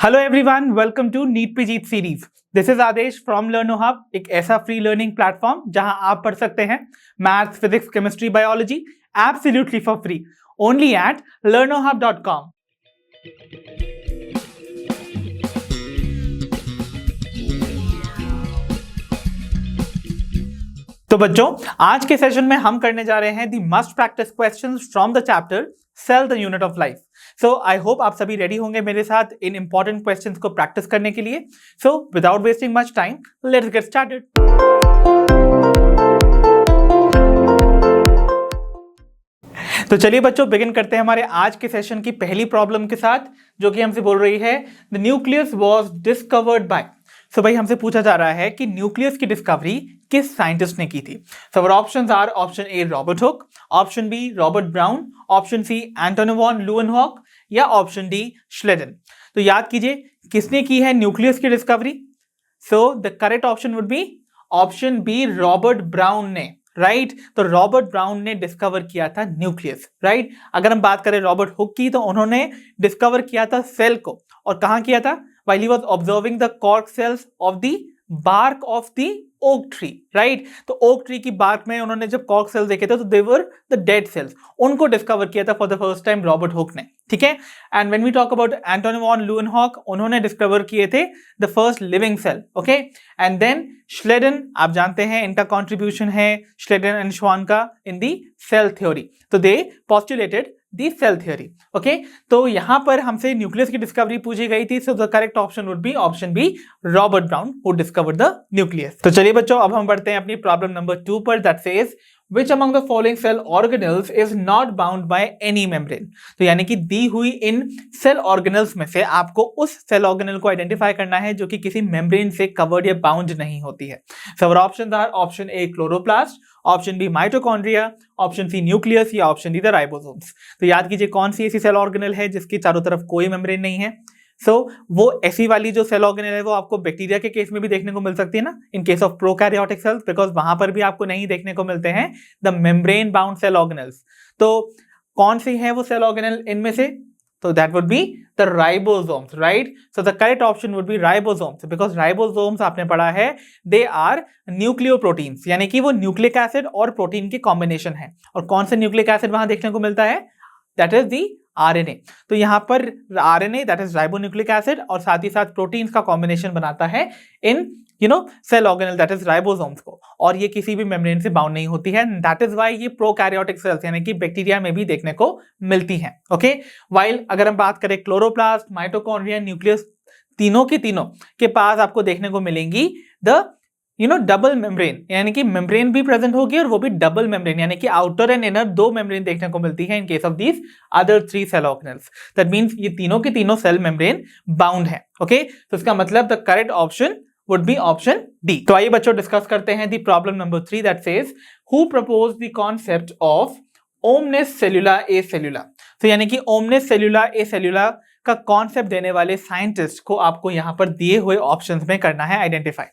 Hello everyone, welcome to NEET पे जीत series. This is Adesh from Learno Hub, एक ऐसा फ्री लर्निंग प्लेटफॉर्म जहां आप पढ़ सकते हैं maths, physics, chemistry, biology absolutely for free only at learnohub.com। तो बच्चों, आज के सेशन में हम करने जा रहे हैं the must practice questions from the chapter cell the unit of life. So I hope आप सभी रेडी होंगे मेरे साथ इन इंपॉर्टेंट क्वेश्चंस को प्रैक्टिस करने के लिए। So without wasting much time, let's get started. तो चलिए बच्चों, बिगिन करते हैं हमारे आज के सेशन की पहली प्रॉब्लम के साथ, जो कि हमसे बोल रही है the nucleus was discovered by. So भाई, हमसे पूछा जा रहा है कि न्यूक्लियस की डिस्कवरी किस साइंटिस्ट ने की थी। So our options are option A Robert Hooke, option B Robert Brown, option C Antonie van Leeuwenhoek या ऑप्शन डी श्लेडन। तो याद कीजिए, किसने की है न्यूक्लियस की discovery. So the correct option would be option B, Robert Brown ने। Right तो रॉबर्ट ब्राउन ने डिस्कवर किया था न्यूक्लियस। राइट अगर हम बात करें रॉबर्ट हुक की, तो उन्होंने डिस्कवर किया था सेल को, और कहां किया था? while he was observing the cork cells of the bark of the oak tree। Right तो ओक ट्री की बार्क में उन्होंने जब कॉर्क सेल्स देखे थे, तो they were the dead cells, उनको डिस्कवर किया था for the first time Robert Hooke ने। ठीक है। And when we talk about Antonie van Leeuwenhoek, उन्होंने डिस्कवर किए थे the first living cell. Okay. And then Schleiden, आप जानते हैं इनका कॉन्ट्रीब्यूशन है श्लेडन एंड श्वान का इन दी सेल थ्योरी। तो दे पोस्टुलेटेड दी सेल थ्योरी। ओके। तो यहां पर हमसे न्यूक्लियस की डिस्कवरी पूछी गई थी। So the correct option would be option B, Robert Brown who discovered the nucleus. तो चलिए बच्चों, अब हम बढ़ते हैं अपनी प्रॉब्लम नंबर 2 पर, that says which among the following cell organelles is not bound by any membrane। तो यानी कि दी हुई इन सेल ऑर्गेनल्स में से आपको उस सेल ऑर्गेनल को आइडेंटिफाई करना है जो कि किसी मेम्ब्रेन से कवर्ड या बाउंड नहीं होती है। So our options are option A chloroplast, option B mitochondria, option C nucleus या ऑप्शन डी द राइबोसोम्स। तो याद कीजिए, कौन सी ऐसी सेल ऑर्गेनल है जिसकी चारों तरफ कोई मेम्ब्रेन नहीं है। वो ऐसी वाली जो सेल ऑर्गेनल है, वो आपको बैक्टीरिया के केस में भी देखने को मिल सकती है ना, in case of prokaryotic cells, because वहां पर भी आपको नहीं देखने को मिलते हैं the membrane bound cell organelles. तो कौन सी है वो सेल ऑर्गेनल इनमें से? तो that would be the ribosomes. Right so the correct option would B ribosomes, because ribosomes आपने पढ़ा है दे आर न्यूक्लियोप्रोटीन्स, यानी कि वो न्यूक्लिक एसिड और प्रोटीन की कॉम्बिनेशन है। और कौन सा न्यूक्लिक एसिड वहां देखने को मिलता है? That is the RNA. तो यहां पर RNA that is ribonucleic acid, और साथ ही साथ प्रोटीन्स का कॉम्बिनेशन बनाता है in cell organelle that is ribosomes को, और ये किसी भी मेम्ब्रेन से बाउंड नहीं होती है। दैट इज व्हाई ये प्रोकैरियोटिक सेल्स यानी कि बैक्टीरिया में भी देखने को मिलती हैं। ओके। वाइल अगर हम बात करें क्लोरोप्लास्ट, माइटोकॉन्ड्रिया, न्यूक्लियस, तीनों की तीनों के पास आपको देखने को मिलेंगी द डबल मेम्ब्रेन, यानी कि मेम्ब्रेन भी प्रेजेंट होगी और वो भी डबल मेम्ब्रेन, यानी कि आउटर एंड इनर दो मेम्ब्रेन देखने को मिलती है in case of these other 3 cell organelles. That means ये तीनों की तीनों सेल मेम्ब्रेन बाउंड है। ओके। तो इसका मतलब the correct option would be option D. तो आइए बच्चों, डिस्कस करते हैं the problem number 3, that says who proposed the concept of omnis cellula e cellula. तो यानी कि ओमनिस सेल्युला ए सेल्युला का कॉन्सेप्ट देने वाले साइंटिस्ट को आपको यहां पर दिए हुए ऑप्शंस में करना है आइडेंटिफाई।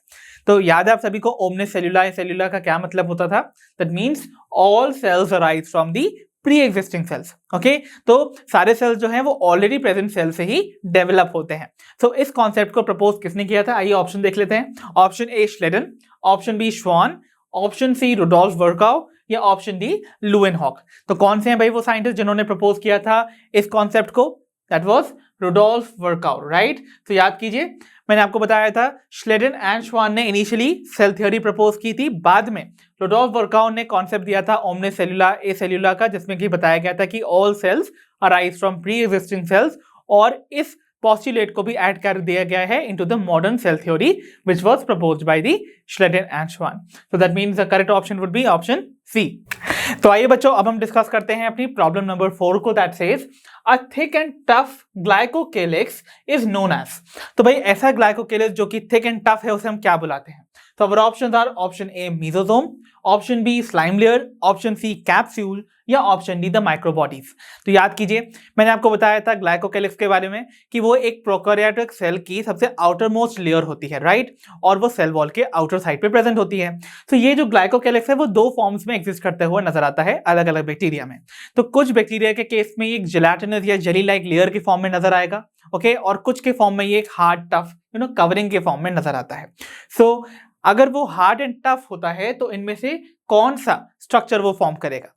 तो याद है आप सभी को ओमनिस सेल्युला ए सेल्युला का क्या मतलब होता था? That means all cells arise from the pre existing cells. Okay. तो सारे सेल्स जो हैं वो ऑलरेडी प्रेजेंट सेल से ही डेवलप होते हैं। तो इस कॉन्सेप्ट को प्रपोज किसने किया था? आइए ऑप्शन देख लेते हैं। ऑप्शन ए श्लेडन, ऑप्शन बी श्वान, ऑप्शन सी रुडोल्फ वर्काउ या ऑप्शन डी ल्यूवेनहॉक। तो कौन से हैं भाई वो साइंटिस्ट जिन्होंने प्रपोज किया था इस कॉन्सेप्ट को? That was Rudolf Virchow. Right तो याद कीजिए, मैंने आपको बताया था श्लेडन एंड श्वान ने इनिशियली सेल थ्योरी प्रपोज की थी, बाद में रुडोल्फ वर्काउ ने कॉन्सेप्ट दिया था ओमनिस सेल्युला ए सेल्युला का, जिसमें कि बताया गया था कि all cells arise from pre existing cells, और इस पोस्टुलेट को भी ऐड कर दिया गया है into the modern cell theory which was proposed by the Schleiden and Schwann. So that means the correct option would be option C. तो आइए बच्चों, अब हम डिस्कस करते हैं अपनी प्रॉब्लम नंबर 4 को, that says a thick and tough glycocalyx is known as. तो भाई ऐसा ग्लाइकोकेलिक्स जो कि थिक एंड टफ है, उसे हम क्या बुलाते हैं? So our options are option A mesosome, option B slime layer, option C capsule या ऑप्शन डी द माइक्रोबॉडीज। तो याद कीजिए, मैंने आपको बताया था ग्लाइकोकैलिक्स के बारे में कि वो एक प्रोकैरियोटिक सेल की सबसे आउटर मोस्ट लेयर होती है, राइट, और वो सेल वॉल के आउटर साइड पे प्रेजेंट होती है। तो ये जो ग्लाइकोकैलिक्स है वो दो फॉर्म्स में एग्जिस्ट करते हुए नजर आता है अलग अलग बैक्टीरिया में। तो कुछ बैक्टीरिया के केस में ये एक जेलाटिनस या जेली लाइक लेयर के फॉर्म में नजर आएगा, ओके, और कुछ के फॉर्म में ये एक हार्ड टफ कवरिंग के फॉर्म में नजर आता है। सो अगर वो हार्ड एंड टफ होता है तो इनमें से कौन सा स्ट्रक्चर वो फॉर्म करेगा?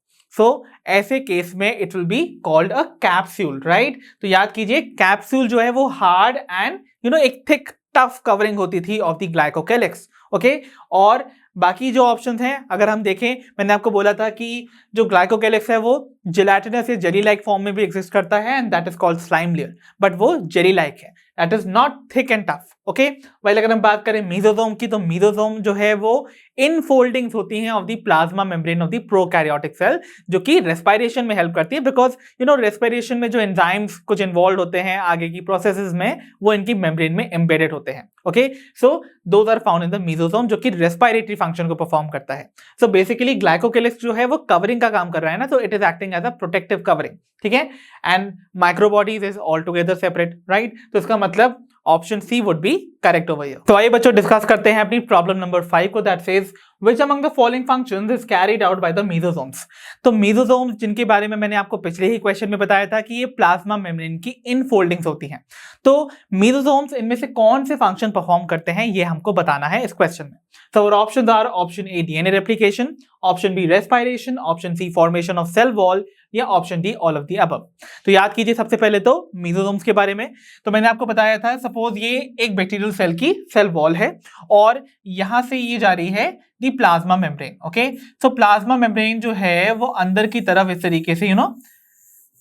ऐसे केस में it will be called a capsule, right. तो याद कीजिए, कैप्सूल जो है वो हार्ड एंड एक थिक टफ कवरिंग होती थी ऑफ द ग्लाइकोकैलिक्स, ओके। और बाकी जो ऑप्शंस हैं अगर हम देखें, मैंने आपको बोला था कि जो ग्लाइकोकैलिक्स है वो जेलाटिनस या जेली लाइक फॉर्म में भी एग्जिस्ट करता है and that is called slime layer, but वो जेली लाइक है, that is not thick and tough, okay. While अगर हम बात करें मेसोसोम की, तो मेसोसोम जो है वो इनफोल्डिंग्स होती हैं of the plasma membrane of the prokaryotic cell, जो कि रेस्पिरेशन में हेल्प करती है, बिकॉज रेस्पिरेशन में जो एंजाइम्स कुछ इन्वॉल्व होते हैं आगे की प्रोसेसेस में, वो इनकी मेम्ब्रेन में एम्बेडेड होते हैं, okay. So those are found in the mesosome, जो कि रेस्पिरेटरी फंक्शन को परफॉर्म करता है। सो बेसिकली ग्लाइकोकैलिक्स जो है वो कवरिंग का काम कर रहा है ना, तो it is acting as a protective covering, ठीक है। And microbodies is all together separate, right. तो इसका मतलब option C would be correct over here. तो आइए बच्चों डिस्कस करते हैं अपनी प्रॉब्लम नंबर 5 को, that says which among the following functions is carried out by the mesosomes। तो mesosomes जिनके बारे में मैंने आपको पिछले ही क्वेश्चन में बताया था कि ये प्लाज्मा मेम्ब्रेन की इनफोल्डिंग्स होती हैं। तो mesosomes इनमें से कौन से फंक्शन परफॉर्म करते हैं ये हमको बताना है इस क्वेश्चन में। So our options are option A DNA replication, option B respiration, option C formation of cell wall या option D all of the above. तो याद कीजिए सबसे पहले तो मेसोसोम्स के बारे में। तो मैंने आपको बताया था, सपोज ये एक बैक्टीरियल सेल की सेल वॉल है और यहां से ये जा रही है the plasma membrane, okay. So plasma membrane जो है वो अंदर की तरफ इस तरीके से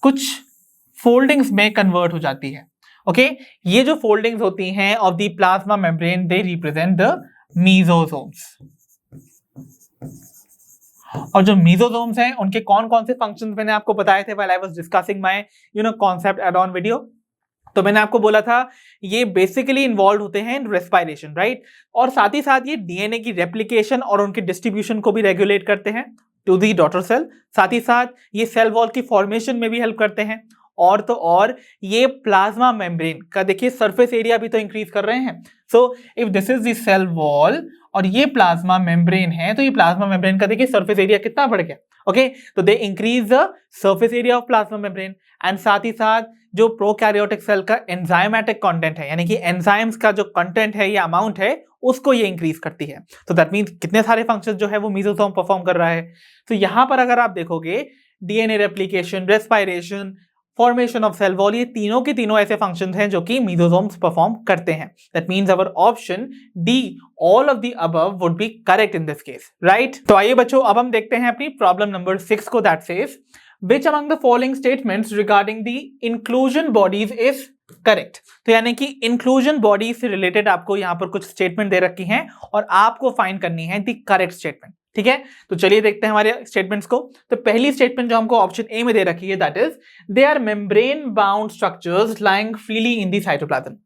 कुछ फोल्डिंग्स में कन्वर्ट हो जाती है, ओके। ये जो फोल्डिंग्स होती हैं of the plasma membrane, they represent the मेसोसोम्स। और जो मेसोसोम्स हैं उनके कौन कौन से फंक्शंस मैंने आपको बताए थे while I was discussing my concept add on video. तो मैंने आपको बोला था ये बेसिकली इन्वॉल्व होते हैं इन रेस्पिरेशन, राइट, और साथ ही साथ ये डीएनए की रेप्लिकेशन और उनके डिस्ट्रीब्यूशन को भी रेगुलेट करते हैं टू दी डॉटर सेल। साथ ही साथ ये सेल वॉल की फॉर्मेशन में भी हेल्प करते हैं। और तो और ये प्लाज्मा मेम्ब्रेन का देखिए सरफेस एरिया भी तो इंक्रीज कर रहे हैं। So if this is the cell wall और ये प्लाज्मा मेम्ब्रेन है, तो ये प्लाज्मा मेम्ब्रेन का देखिए सरफेस एरिया कितना बढ़ गया, ओके। तो they increase the surface area of plasma membrane and साथ ही साथ जो प्रोकैरियोटिक सेल का एंजाइमेटिक कंटेंट है, यानी कि एंजाइम्स का जो कंटेंट है या अमाउंट है, उसको ये इंक्रीज करती है। तो दैट मींस कितने सारे फंक्शंस जो है वो मेसोसोम परफॉर्म कर रहा है। तो यहां पर अगर आप देखोगे DNA replication, respiration, formation of cell wall, ये तीनों के तीनों ऐसे फंक्शंस हैं जो कि मेसोसोम्स परफॉर्म करते हैं। That means our option D all of the above would be correct in this case, right. तो आइए बच्चों अब हम देखते हैं अपनी प्रॉब्लम नंबर 6 को, that says which among the following statements regarding the inclusion bodies is correct। तो यानी कि इंक्लूजन बॉडी से रिलेटेड आपको यहां पर कुछ स्टेटमेंट दे रखी हैं और आपको फाइंड करनी है द करेक्ट स्टेटमेंट, ठीक है। तो चलिए देखते हैं हमारे स्टेटमेंट्स को। तो पहली स्टेटमेंट जो हमको ऑप्शन ए में दे रखी है, that is they are membrane bound structures lying freely in the cytoplasm.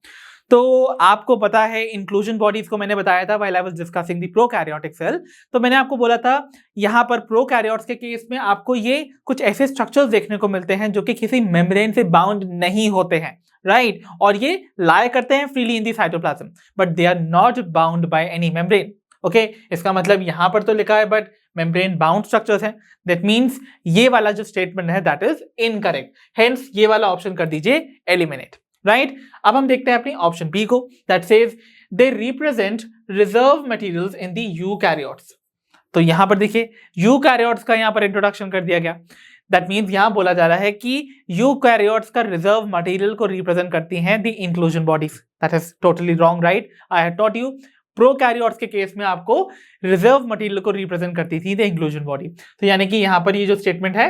तो आपको पता है इंक्लूजन बॉडीज को मैंने बताया था while I was discussing the prokaryotic cell. तो मैंने आपको बोला था यहां पर प्रोकैरियोट्स के केस में आपको ये कुछ ऐसे स्ट्रक्चर्स देखने को मिलते हैं जो कि किसी मेम्ब्रेन से बाउंड नहीं होते हैं, राइट, और ये लाए करते हैं freely in the cytoplasm, but they are not bound by any membrane, okay. इसका मतलब यहां पर तो लिखा है बट मेम्ब्रेन बाउंड स्ट्रक्चर्स हैं, दैट मींस ये वाला जो स्टेटमेंट है दैट इज इनकरेक्ट, हेंस ये वाला ऑप्शन कर दीजिए एलिमिनेट, राइट। अब हम देखते हैं अपनी ऑप्शन बी को, that says they represent reserve materials in the eukaryotes. तो यहां पर देखिए यूकैरियोट्स का यहां पर इंट्रोडक्शन कर दिया गया, दैट मींस यहां बोला जा रहा है कि यूकैरियोट्स का रिजर्व मटेरियल को रिप्रेजेंट करती हैं the inclusion bodies. That is totally wrong, right. I have taught you prokaryotes के केस में आपको रिजर्व मटेरियल को रिप्रेजेंट करती थी द इंक्लूजन बॉडी। तो यानी कि यहां पर ये जो स्टेटमेंट है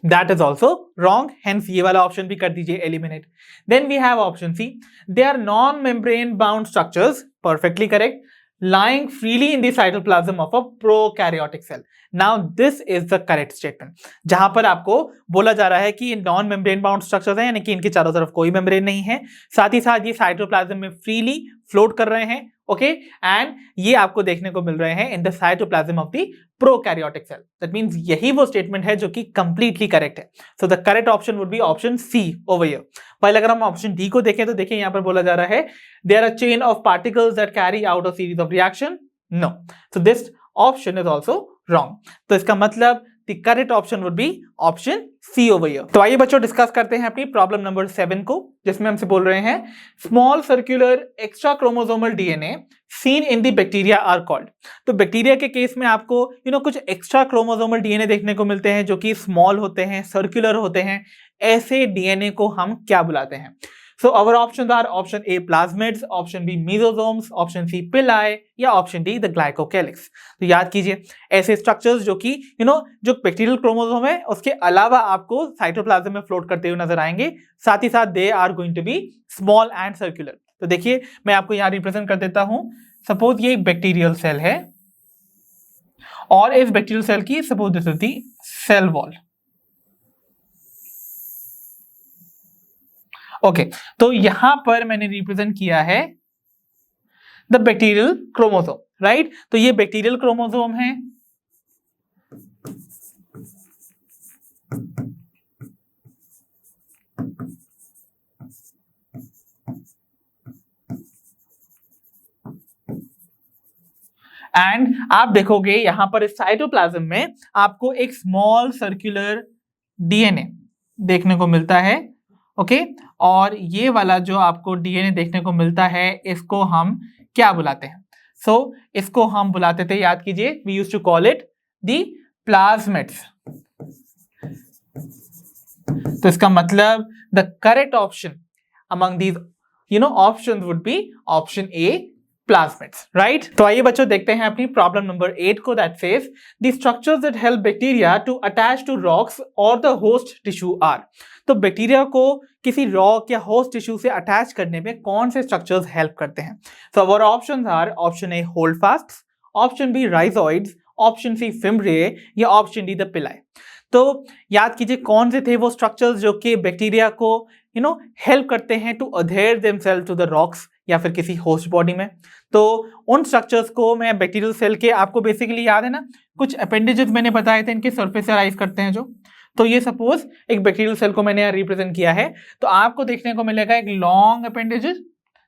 that is also wrong, hence ये वाला ऑप्शन भी कर दीजिए eliminate। Then we have option C, they are non-membrane bound structures, perfectly correct। lying freely in the cytoplasm of a prokaryotic cell. Now this is the correct statement. जहां पर आपको बोला जा रहा है कि ये नॉन मेम्ब्रेन बाउंड स्ट्रक्चर्स हैं, यानी कि इनके चारों तरफ कोई मेम्ब्रेन नहीं है, साथ ही साथ ये साइटोप्लाज्म में फ्रीली फ्लोट कर रहे हैं, ओके, एंड ये आपको देखने को मिल रहे हैं in the cytoplasm of the prokaryotic cell. That means यही वो स्टेटमेंट है जो कि कंप्लीटली करेक्ट है. So the correct option would be option C over here. पहले अगर हम ऑप्शन डी को देखें तो देखिए यहां पर बोला जा रहा है there are chain of particles that carry out a series of reaction. No, so this option is also wrong. तो इसका मतलब the correct option would be option C over here. तो आइए बच्चों डिस्कस करते हैं अपनी प्रॉब्लम नंबर 7 को, जिसमें हमसे बोल रहे हैं small circular extra chromosomal DNA seen in the bacteria are called. तो बैक्टीरिया के केस में आपको कुछ एक्स्ट्रा क्रोमोसोमल डीएनए देखने को मिलते हैं जो कि स्मॉल होते हैं, सर्कुलर होते हैं. ऐसे डीएनए को हम क्या बुलाते हैं? So our options are option A plasmids, option B mesosomes, option C pili या option D the glycocalyx. तो याद कीजिए ऐसे स्ट्रक्चर्स जो कि जो बैक्टीरियल क्रोमोसोम है उसके अलावा आपको साइटोप्लाज्म में फ्लोट करते हुए नजर आएंगे, साथ ही साथ they are going to be small and circular. तो देखिए मैं आपको यहाँ रिप्रेजेंट कर देता हूं. सपोज ये एक बैक्टीरियल सेल है और इस बैक्टीरियल सेल की suppose this is the cell wall. Okay, तो यहां पर मैंने रिप्रेजेंट किया है द बैक्टीरियल क्रोमोसोम, राइट. तो ये बैक्टीरियल क्रोमोसोम है, एंड आप देखोगे यहां पर इस साइटोप्लाज्म में आपको एक स्मॉल सर्कुलर डीएनए देखने को मिलता है, ओके. और ये वाला जो आपको डीएनए देखने को मिलता है इसको हम क्या बुलाते हैं? सो इसको हम बुलाते थे, याद कीजिए, we used to call it the plasmids. तो इसका मतलब the correct option among these options would be option A plasmids, right? तो आइए बच्चों देखते हैं अपनी प्रॉब्लम नंबर 8 को. That says the structures that help bacteria to attach to rocks और द होस्ट टिश्यू आर. तो बैक्टीरिया को किसी रॉक या होस्ट टिश्यू से अटैच करने में कौन से स्ट्रक्चर्स हेल्प करते हैं? So our options are option A holdfast, option B rhizoids, option C fimbriae या ऑप्शन डी द पिलाई. तो याद कीजिए कौन से थे वो स्ट्रक्चर्स जो कि बैक्टीरिया को हेल्प करते हैं to adhere themselves to the rocks या फिर किसी होस्ट बॉडी में. तो उन स्ट्रक्चर्स को मैं बैक्टीरियल सेल के, आपको बेसिकली याद है ना कुछ अपेंडेजेस मैंने बताए थे इनके सरफेस से अराइज करते हैं जो. तो ये सपोज एक बैक्टीरियल सेल को मैंने रिप्रेजेंट किया है, तो आपको देखने को मिलेगा एक लॉन्ग अपेंडेजेस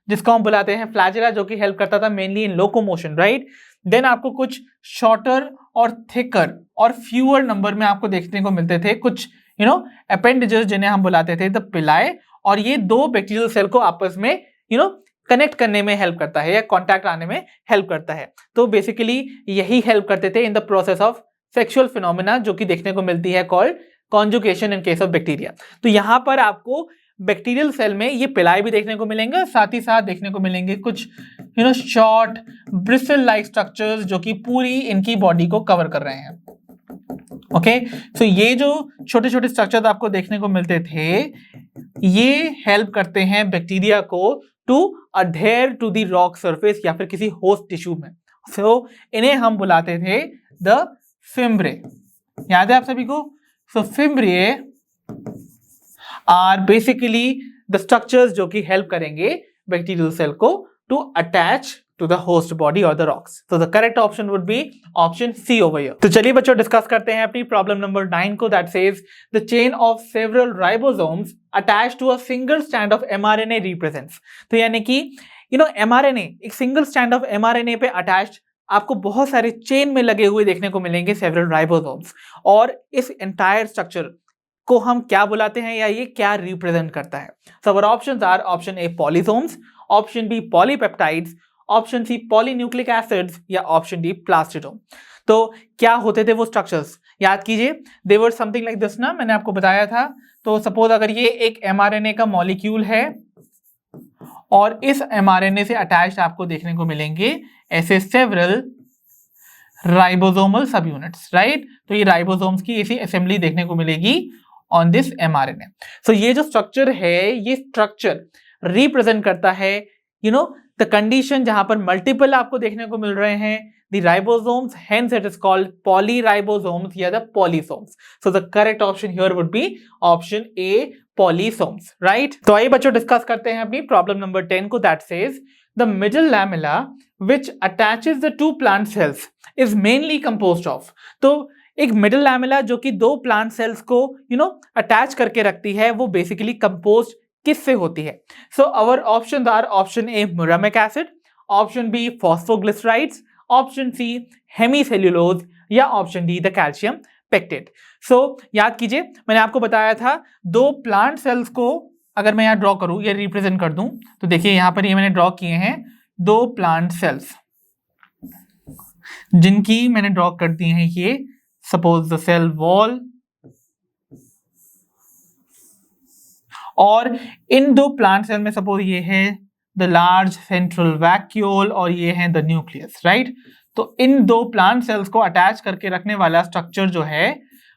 जिसको हम बुलाते हैं फ्लैजेला, जो कि हेल्प करता था mainly in locomotion, right. Then आपको कुछ शॉर्टर और थिकर और फ्यूअर नंबर में आपको देखने को मिलते थे कुछ अपेंडेजेस जिन्हें हम बुलाते थे द पिलाई, और ये दो बैक्टीरियल सेल को आपस में कनेक्ट करने में हेल्प करता है या कांटेक्ट आने में हेल्प करता है. तो बेसिकली यही हेल्प करते थे in the process of sexual phenomena जो कि देखने को मिलती है called conjugation in case of bacteria. तो यहां पर आपको बैक्टीरियल सेल में ये पिलाई भी देखने को मिलेंगे, साथ ही साथ देखने को मिलेंगे कुछ शॉर्ट ब्रिस्टल लाइक स्ट्रक्चर्स जो कि पूरी इनकी बॉडी को कवर कर रहे हैं. ओके, सो ये जो छोटे छोटे स्ट्रक्चर्स आपको देखने को मिलते थे ये हेल्प करते हैं बैक्टीरिया को to adhere to the rock surface या फिर किसी होस्ट टिश्यू में. सो इन्हें हम बुलाते थे द फिम्ब्रे. याद है आप सभी को? So fimbriae are basically the structures जो कि हेल्प करेंगे बैक्टीरियल सेल को to attach to the host body or the rocks. So the correct option would be option C over here. तो चलिए बच्चों डिस्कस करते हैं अपनी प्रॉब्लम नंबर 9 को. That says the chain of several ribosomes attached to a single strand of mRNA represents. तो यानी कि mRNA, एक सिंगल स्टैंड ऑफ mRNA पे अटैच्ड आपको बहुत सारे चेन में लगे हुए देखने को मिलेंगे several ribosomes. और इस एंटायर स्ट्रक्चर को हम क्या बुलाते हैं या ये क्या रिप्रेजेंट करता है? So our options are option A polysomes, option B polypeptides, option C polynucleic acids या ऑप्शन डी प्लास्टिडोम. तो क्या होते थे वो स्ट्रक्चर्स? याद कीजिए they were something like this ना, मैंने आपको बताया था. तो सपोज अगर ये एक एमआरएनए का मॉलिक्यूल है और इस एमआरएनए से अटैच्ड आपको देखने को मिलेंगे ऐसे several ribosomal subunits, right. तो ये राइबोसोम्स की ऐसी असेंबली देखने को मिलेगी ऑन दिस एमआरएनए. सो ये जो स्ट्रक्चर है ये स्ट्रक्चर रिप्रेजेंट करता है द कंडीशन जहां पर मल्टीपल आपको देखने को मिल रहे हैं the ribosomes, hence it is called polyribosomes या the polysomes. So the correct option here would be option A, polysomes, right? तो आइए बच्चों डिस्कस करते हैं अपनी प्रॉब्लम नंबर 10 को, that says the middle lamella which attaches the two plant cells is mainly composed of. तो एक middle lamella जो कि दो प्लांट सेल्स को अटैच करके रखती है, वो बेसिकली कंपोज किससे होती है? So our options are option A muramic acid, option B phosphoglycerides, option C hemicellulose या option D the calcium pectate. So याद कीजिए मैंने आपको बताया था दो प्लांट सेल्स को अगर मैं यहाँ ड्रॉ करूं या रिप्रेजेंट कर दूं तो देखिए यहाँ पर ये मैंने ड्रॉ किए हैं दो प्लांट सेल्स जिनकी मैंने ड्रॉ कर दी हैं ये सपोज द सेल वॉल, और इन दो प्लांट सेल में सपोज ये है द लार्ज सेंट्रल वैक्यूल और ये है द न्यूक्लियस, राइट? तो इन दो प्लांट सेल्स को अटैच करके रखने वाला स्ट्रक्चर जो है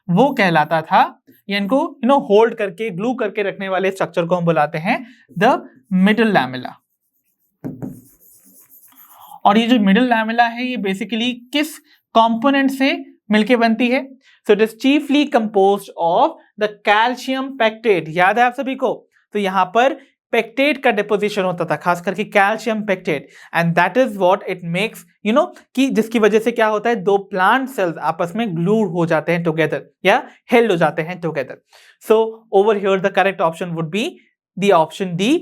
वो कहलाता था, या इनको होल्ड करके ग्लू करके रखने वाले स्ट्रक्चर को हम बुलाते हैं द मिडिल लैमेला. और ये जो मिडिल लैमेला है ये बेसिकली किस कंपोनेंट से मिलके बनती है? So it is chiefly composed of the calcium pectate. याद है आप सभी को? तो यहां पर पेक्टेट का डिपोजिशन होता था, खास करके calcium pectate, and that is what it makes कि जिसकी वजह से क्या होता है, दो प्लांट सेल्स आपस में ग्लूड हो जाते हैं टुगेदर या हेल्ड हो जाते हैं together. So over here the correct option would be the option D,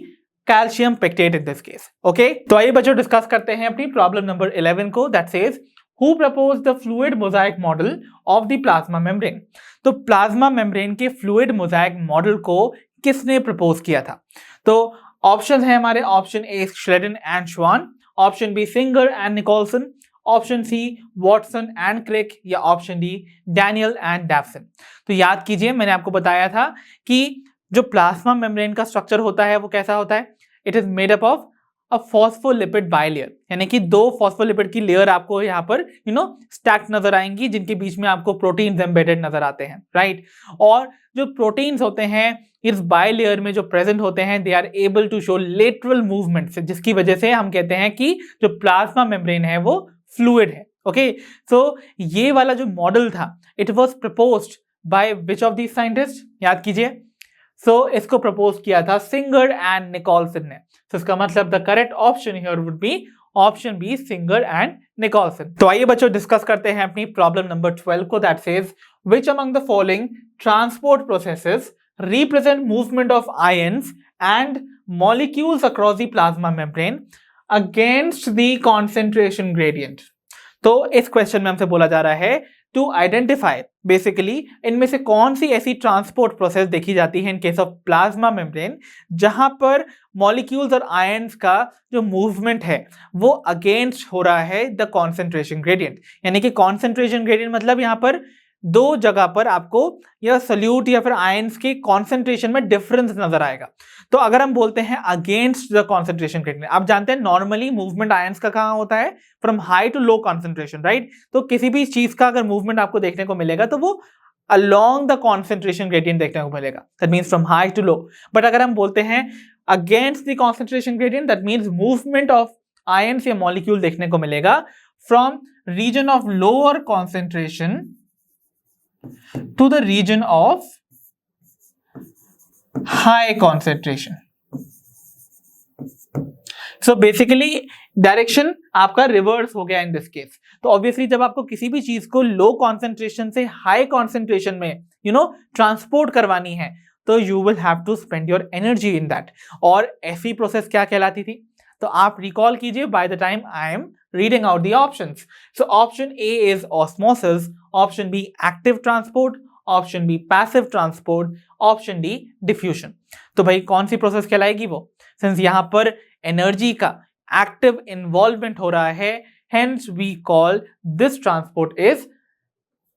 calcium pectate in this case. Okay, तो आइए बच्चों डिस्कस करते हैं अपनी प्रॉब्लम नंबर 11 को, that says who proposed the fluid mosaic model of the plasma membrane. तो plasma membrane के fluid mosaic model को किसने प्रपोज किया था? तो ऑप्शन है हमारे, option A Schleiden and Schwann, option B Singer and Nicolson, option C Watson and Crick या option D Danielli and Davson. तो याद कीजिए मैंने आपको बताया था कि जो प्लाज्मा मेम्ब्रेन का स्ट्रक्चर होता है वो कैसा होता है? It is made up of a phospholipid bilayer, यानी कि दो फॉस्फोलिपिड की लेयर आपको यहाँ पर स्टैक नजर आएंगी जिनके बीच में आपको प्रोटीन्स एम्बेडेड नजर आते हैं, राइट? और जो प्रोटीन्स होते हैं इस बाइलेयर में जो प्रेजेंट होते हैं they are able to show lateral movement, जिसकी वजह से हम कहते हैं कि जो प्लाज्मा मेम्ब्रेन है वो फ्लूइड है. ओके, सो ये वाला जो मॉडल था it was proposed by which of these scientist? याद कीजिए. सो इसको प्रपोज किया था सिंगर एंड निकोलसन ने. तो इसका मतलब the correct option here would be option B, Singer and Nicolson. तो आइए बच्चों डिस्कस करते हैं अपनी प्रॉब्लम नंबर 12 को, that says which among the following transport processes represent movement of ions and molecules across the plasma membrane against the concentration gradient. तो इस question में हमसे बोला जा रहा है टू आइडेंटिफाई बेसिकली इनमें से कौन सी ऐसी ट्रांसपोर्ट प्रोसेस देखी जाती है in case of plasma membrane जहां पर मॉलिक्यूल्स और आयंस का जो मूवमेंट है वो अगेंस्ट हो रहा है द कॉन्सेंट्रेशन ग्रेडियंट. यानी कि कॉन्सेंट्रेशन ग्रेडियंट मतलब यहां पर दो जगह पर आपको या सल्यूट या फिर आयंस के कॉन्सेंट्रेशन में डिफरेंस नजर आएगा. तो अगर हम बोलते हैं अगेंस्ट द कॉन्सेंट्रेशन ग्रेडियंट, आप जानते हैं नॉर्मली मूवमेंट आयंस का कहां होता है? From high to low concentration, right? तो किसी भी चीज का अगर मूवमेंट आपको देखने को मिलेगा तो वो अलोंग द कॉन्सेंट्रेशन ग्रेडियंट देखने को मिलेगा, that means from high to low. But अगर हम बोलते हैं against the concentration gradient, that means movement of ions या मॉलिक्यूल देखने को मिलेगा from region of lower concentration to the region of high concentration. So basically direction आपका reverse हो गया इन दिस केस. तो ऑब्वियसली जब आपको किसी भी चीज को लो कॉन्सेंट्रेशन से हाई कॉन्सेंट्रेशन में ट्रांसपोर्ट करवानी है तो you will have to spend your energy in that. और ऐसी प्रोसेस क्या कहलाती थी? तो आप रिकॉल कीजिए by the time I am reading out the options. So option A is osmosis, option B active transport, option B passive transport, option D diffusion. तो भाई कौन सी प्रोसेस कहलाएगी वो? सिंस यहाँ पर एनर्जी का एक्टिव इन्वॉल्वमेंट हो रहा है, hence we call this transport is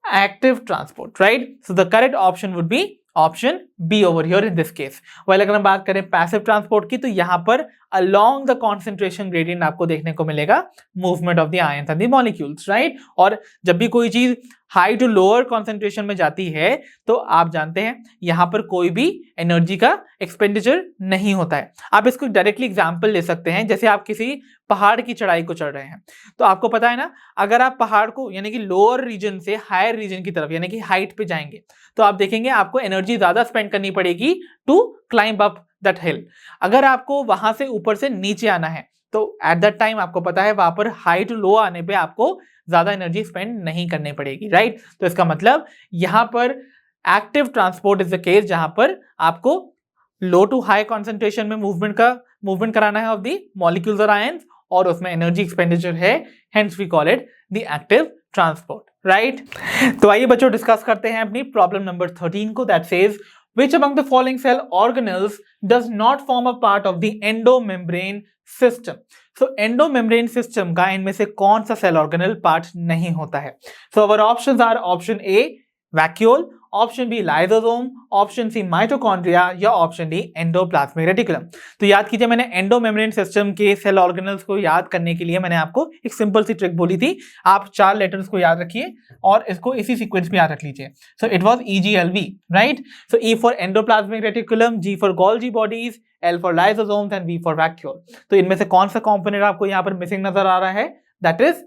active transport, right? So the correct option would be option B over here in this case. Well अगर हम बात करें पैसिव ट्रांसपोर्ट की, तो यहां पर अलोंग द कॉन्सेंट्रेशन ग्रेडियंट आपको देखने को मिलेगा movement of the ions and the molecules, right. और जब भी कोई चीज हाई टू लोअर कॉन्सेंट्रेशन में जाती है तो आप जानते हैं यहां पर कोई भी एनर्जी का एक्सपेंडिचर नहीं होता है। आप इसको डायरेक्टली एग्जांपल ले सकते हैं, जैसे आप किसी पहाड़ की चढ़ाई को चढ़ रहे हैं, तो आपको पता है ना, अगर आप पहाड़ को यानी कि लोअर रीजन से हायर रीजन की तरफ यानी कि हाइट पे जाएंगे तो आप देखेंगे आपको एनर्जी ज्यादा स्पेंड करनी पड़ेगी to climb up that hill. अगर आपको वहां से ऊपर से नीचे आना है तो एट दैट टाइम आपको पता है वहां पर हाई टू लो आने पे आपको ज्यादा एनर्जी स्पेंड नहीं करनी पड़ेगी, राइट। तो इसका मतलब यहां पर active transport is the case जहां पर आपको लो टू हाई कॉन्सेंट्रेशन में मूवमेंट कराना है ऑफ द मॉलिक्यूल्स और आयंस, और उसमें एनर्जी एक्सपेंडिचर है, hence we call it the active transport, right. तो आइए बच्चों डिस्कस करते हैं अपनी प्रॉब्लम नंबर 13 को, that says which among the following cell organelles does not form a part of the endomembrane system। so endomembrane system का इनमें से कौन सा सेल ऑर्गेनल पार्ट नहीं होता है। so our options are option A vacuole, option B lysosome, option C mitochondria या option D endoplasmic reticulum. तो याद कीजिए मैंने एंडोमेम्ब्रेन सिस्टम के सेल ऑर्गेनल्स को याद करने के लिए मैंने आपको एक सिंपल सी ट्रिक बोली थी, आप 4 लेटर्स को याद रखिए और इसको इसी सीक्वेंस में याद रख लीजिए। So it was EGLV, right. So E for endoplasmic reticulum, G for Golgi bodies, L for lysosomes and V for vacuole. तो इनमें से कौन सा कंपोनेंट आपको यहाँ पर मिसिंग नजर आ रहा है, that is